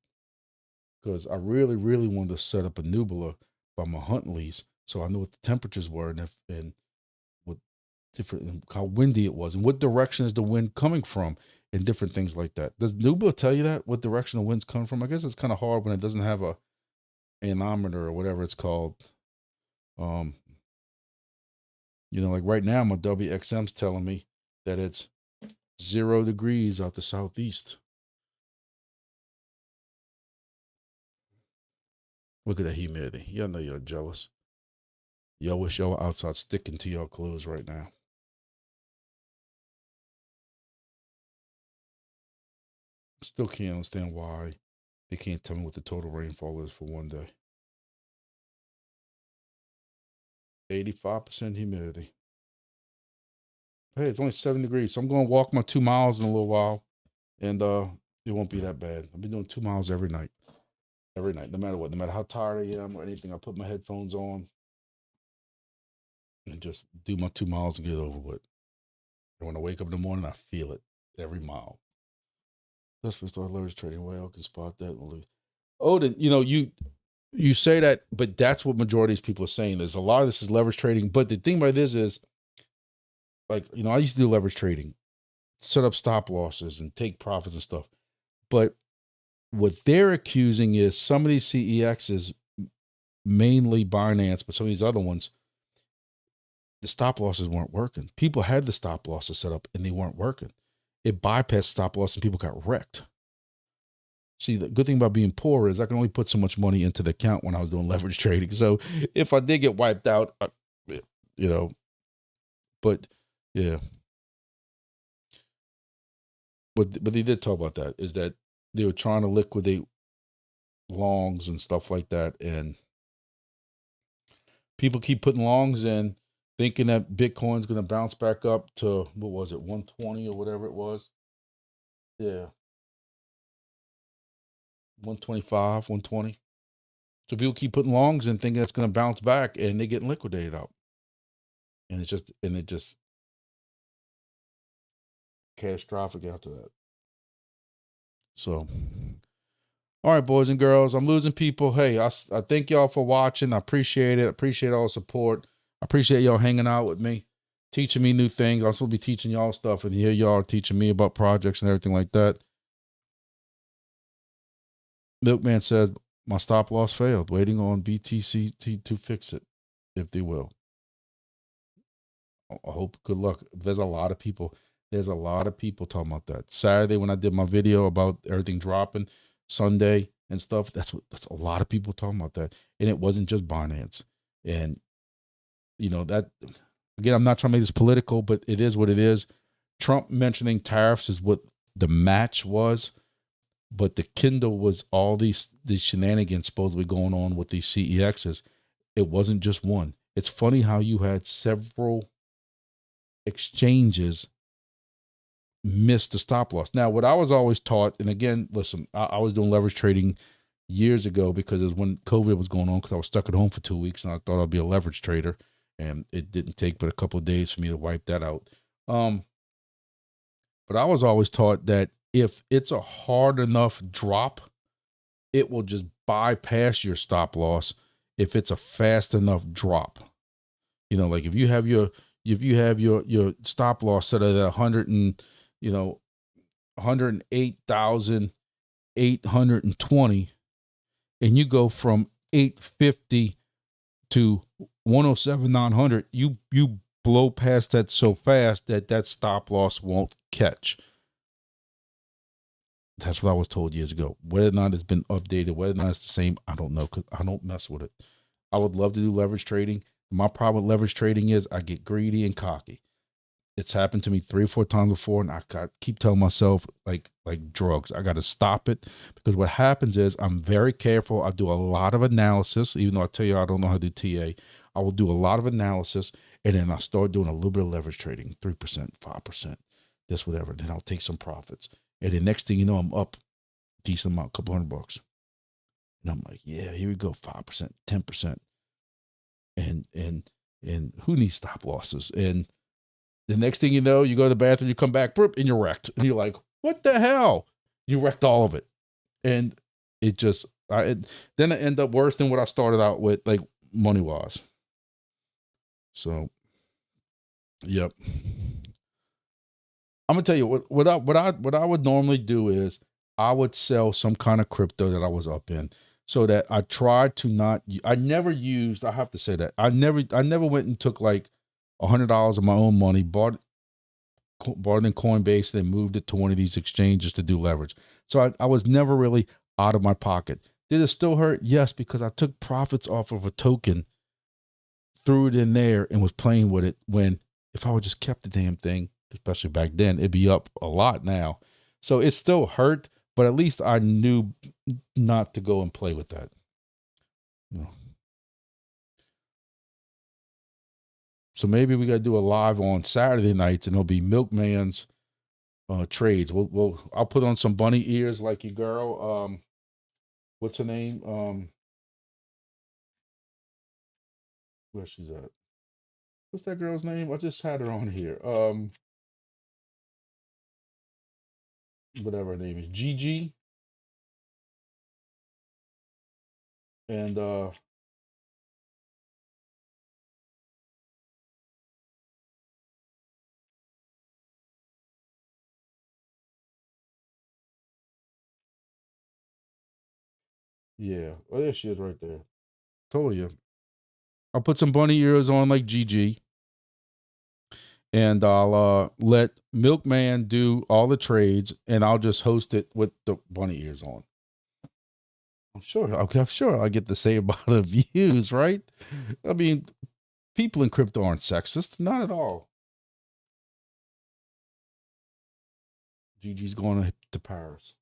because I really, really wanted to set up a nubula by my hunt lease, so I knew what the temperatures were and what different, and how windy it was, and what direction is the wind coming from, and different things like that. Does nubula tell you that, what direction the wind's coming from? I guess it's kind of hard when it doesn't have a anemometer or whatever it's called. Like right now, my WXM's telling me that it's 0 degrees out the southeast. Look at that humidity. Y'all know you're jealous. Y'all wish y'all were outside sticking to your clothes right now. Still can't understand why they can't tell me what the total rainfall is for one day. 85% humidity. Hey, it's only 7 degrees, so I'm going to walk my 2 miles in a little while, and it won't be that bad. I've been doing 2 miles every night, no matter what, no matter how tired I am or anything. I put my headphones on and just do my 2 miles and get it over with. And when I wake up in the morning, I feel it every mile. That's for start leverage trading. Well, I can spot that. Odin, you say that, but that's what majority of these people are saying. There's a lot of this is leverage trading, but the thing about this is, like, I used to do leverage trading, set up stop losses and take profits and stuff. But what they're accusing is some of these CEXs, mainly Binance, but some of these other ones, the stop losses weren't working. People had the stop losses set up and they weren't working. It bypassed stop loss and people got wrecked. See, the good thing about being poor is I can only put so much money into the account when I was doing leverage trading. So if I did get wiped out, but yeah. But they did talk about that, is that they were trying to liquidate longs and stuff like that. And people keep putting longs in, thinking that Bitcoin's going to bounce back up to, what was it, 120 or whatever it was? Yeah. 125, 120. So people keep putting longs in thinking it's going to bounce back, and they get liquidated out. And it just catastrophic after that. So, all right, boys and girls, I'm losing people. Hey, I thank y'all for watching. I appreciate it. I appreciate all the support. I appreciate y'all hanging out with me, teaching me new things. I'm supposed to be teaching y'all stuff, and here y'all are teaching me about projects and everything like that. Milkman says, my stop loss failed. Waiting on BTC to fix it, if they will. I hope, good luck. There's a lot of people talking about that. Saturday when I did my video about everything dropping, Sunday and stuff, that's a lot of people talking about that. And it wasn't just Binance. And you know, that again, I'm not trying to make this political, but it is what it is. Trump mentioning tariffs is what the match was, but the Kindle was all these shenanigans supposedly going on with these CEXs. It wasn't just one. It's funny how you had several exchanges missed the stop loss. Now, what I was always taught, and again, listen, I was doing leverage trading years ago because it was when COVID was going on, because I was stuck at home for 2 weeks and I thought I'd be a leverage trader, and it didn't take but a couple of days for me to wipe that out. But I was always taught that if it's a hard enough drop, it will just bypass your stop loss if it's a fast enough drop. You know, like if you have your stop loss set at 108,820, and you go from 850 to 107,900, you blow past that so fast that stop loss won't catch. That's what I was told years ago. Whether or not it's been updated, whether or not it's the same, I don't know, because I don't mess with it. I would love to do leverage trading. My problem with leverage trading is I get greedy and cocky. It's happened to me 3 or 4 times before, and I keep telling myself, like drugs, I got to stop it, because what happens is I'm very careful. I do a lot of analysis, even though I tell you I don't know how to do TA. I will do a lot of analysis, and then I start doing a little bit of leverage trading, 3%, 5%, this, whatever. Then I'll take some profits. And the next thing you know, I'm up a decent amount, a couple $100. And I'm like, yeah, here we go, 5%, 10%. And who needs stop losses? And the next thing you know, you go to the bathroom, you come back, and you're wrecked. And you're like, what the hell? You wrecked all of it. And it just, then I end up worse than what I started out with, like money-wise. So, yep. I'm gonna tell you what I would normally do is I would sell some kind of crypto that I was up in, so that I tried to not. I never used. I have to say that I never went and took like $100 of my own money, bought it in Coinbase, then moved it to one of these exchanges to do leverage. So I was never really out of my pocket. Did it still hurt? Yes, because I took profits off of a token, threw it in there, and was playing with it. When if I would just kept the damn thing, especially back then, it'd be up a lot now. So it still hurt, but at least I knew not to go and play with that. No. So maybe we got to do a live on Saturday nights, and it'll be Milkman's trades. I'll put on some bunny ears like your girl. What's her name? Where she's at? What's that girl's name? I just had her on here. Whatever her name is, Gigi. And yeah, oh, there she is right there. Told you. I'll put some bunny ears on like Gigi, and I'll let Milkman do all the trades, and I'll just host it with the bunny ears on. I'm sure I'll get the same amount of views, right? I mean, people in crypto aren't sexist, not at all. Gigi's going to Paris.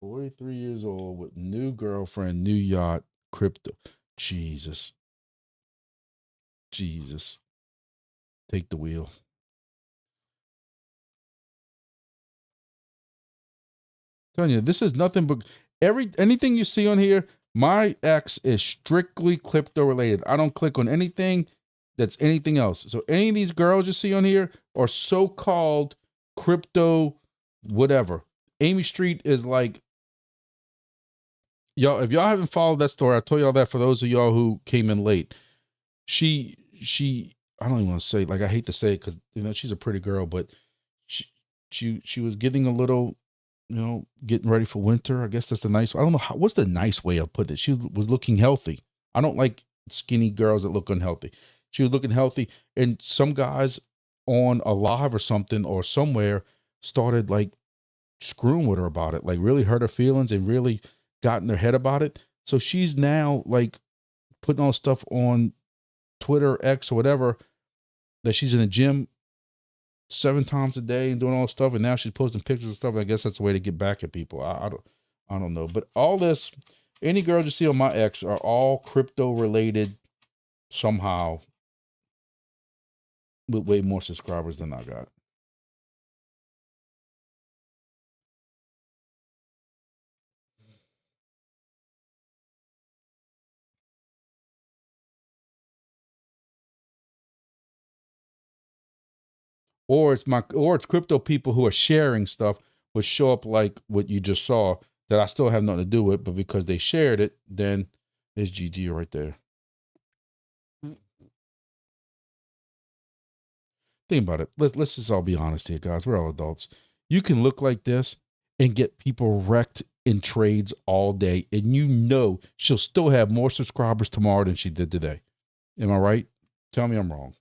"43 years old with new girlfriend, new yacht, crypto." Jesus. Take the wheel. telling you, this is nothing but anything you see on here. My ex is strictly crypto related. I don't click on anything that's anything else. So any of these girls you see on here are so-called crypto whatever. Amy Street is like, y'all, if y'all haven't followed that story, I told y'all that for those of y'all who came in late. She I don't even want to say, like, I hate to say it because, you know, she's a pretty girl, but she was getting a little, you know, getting ready for winter. I guess that's the nice, I don't know what's the nice way of putting it. She was looking healthy. I don't like skinny girls that look unhealthy. She was looking healthy, and some guys on a live or something or somewhere started like screwing with her about it, like really hurt her feelings and really got in their head about it. So she's now like putting all stuff on Twitter, X, or whatever, that she's in the gym 7 times a day and doing all this stuff. And now she's posting pictures and stuff. And I guess that's the way to get back at people. I don't know. But all this, any girls you see on my ex are all crypto related somehow, with way more subscribers than I got. Or it's crypto people who are sharing stuff, which show up like what you just saw, that I still have nothing to do with, but because they shared it, then it's GG right there. Think about it. Let's just all be honest here, guys. We're all adults. You can look like this and get people wrecked in trades all day, and you know she'll still have more subscribers tomorrow than she did today. Am I right? Tell me I'm wrong.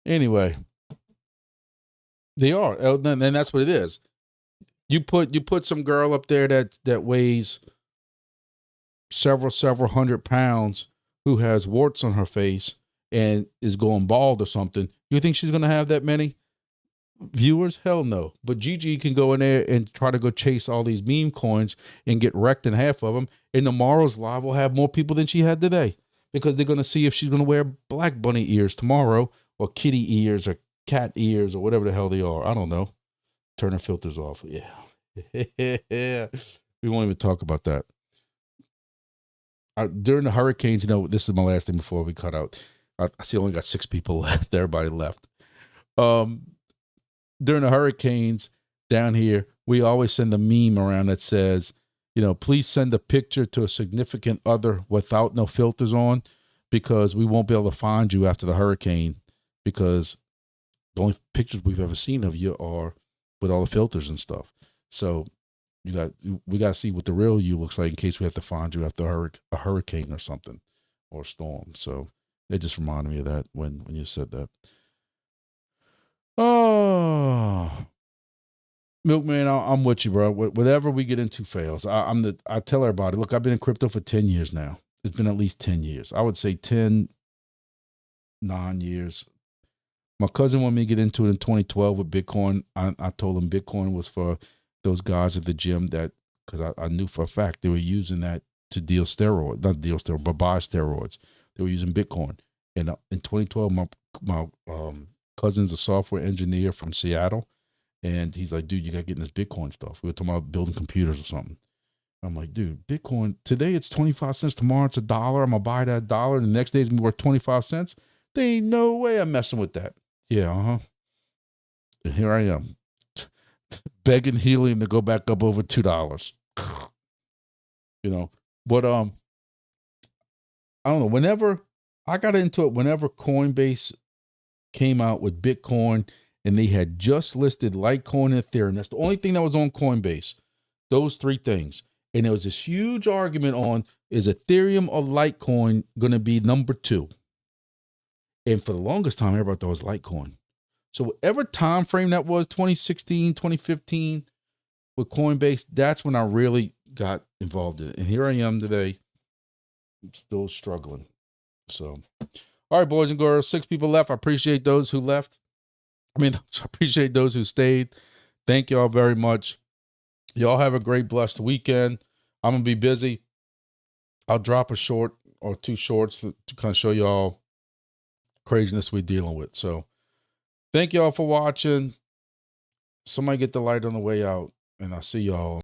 Anyway, they are, and that's what it is. You put some girl up there that weighs several 100 pounds, who has warts on her face and is going bald or something. You think she's gonna have that many viewers? Hell no. But Gigi can go in there and try to go chase all these meme coins and get wrecked in half of them. And tomorrow's live will have more people than she had today, because they're gonna see if she's gonna wear black bunny ears tomorrow, or kitty ears, or cat ears, or whatever the hell they are. I don't know. Turn her filters off. Yeah. Yeah. We won't even talk about that. During the hurricanes, you know, this is my last thing before we cut out. I see I only got 6 people left. Everybody left. During the hurricanes down here, we always send a meme around that says, you know, please send a picture to a significant other without no filters on, because we won't be able to find you after the hurricane, because the only pictures we've ever seen of you are with all the filters and stuff. So we got to see what the real you looks like in case we have to find you after a hurricane or something, or a storm. So it just reminded me of that when you said that. Oh, Milkman, I'm with you, bro. Whatever we get into fails. I tell everybody, look, I've been in crypto for 10 years now. It's been at least 10 years. I would say 9 years. My cousin wanted me to get into it in 2012 with Bitcoin. I told him Bitcoin was for those guys at the gym, that because I knew for a fact they were using that to deal steroids, not deal steroids, but buy steroids. They were using Bitcoin. And in 2012, my cousin's a software engineer from Seattle, and he's like, dude, you got to get in this Bitcoin stuff. We were talking about building computers or something. I'm like, dude, Bitcoin, today it's 25 cents. Tomorrow it's $1. I'm going to buy that $1. And the next day it's going to be worth 25 cents. There ain't no way I'm messing with that. Yeah, And here I am, begging helium to go back up over $2. You know, but I don't know. Whenever I got into it, whenever Coinbase came out with Bitcoin, and they had just listed Litecoin and Ethereum. That's the only thing that was on Coinbase. Those 3 things. And there was this huge argument on, is Ethereum or Litecoin going to be number 2? And for the longest time, everybody thought it was Litecoin. So whatever time frame that was, 2016, 2015, with Coinbase, that's when I really got involved in it. And here I am today, still struggling. So, all right, boys and girls, 6 people left. I appreciate those who left. I appreciate those who stayed. Thank y'all very much. Y'all have a great, blessed weekend. I'm going to be busy. I'll drop a short or 2 shorts to kind of show y'all craziness we're dealing with. So thank y'all for watching. Somebody get the light on the way out, and I'll see y'all.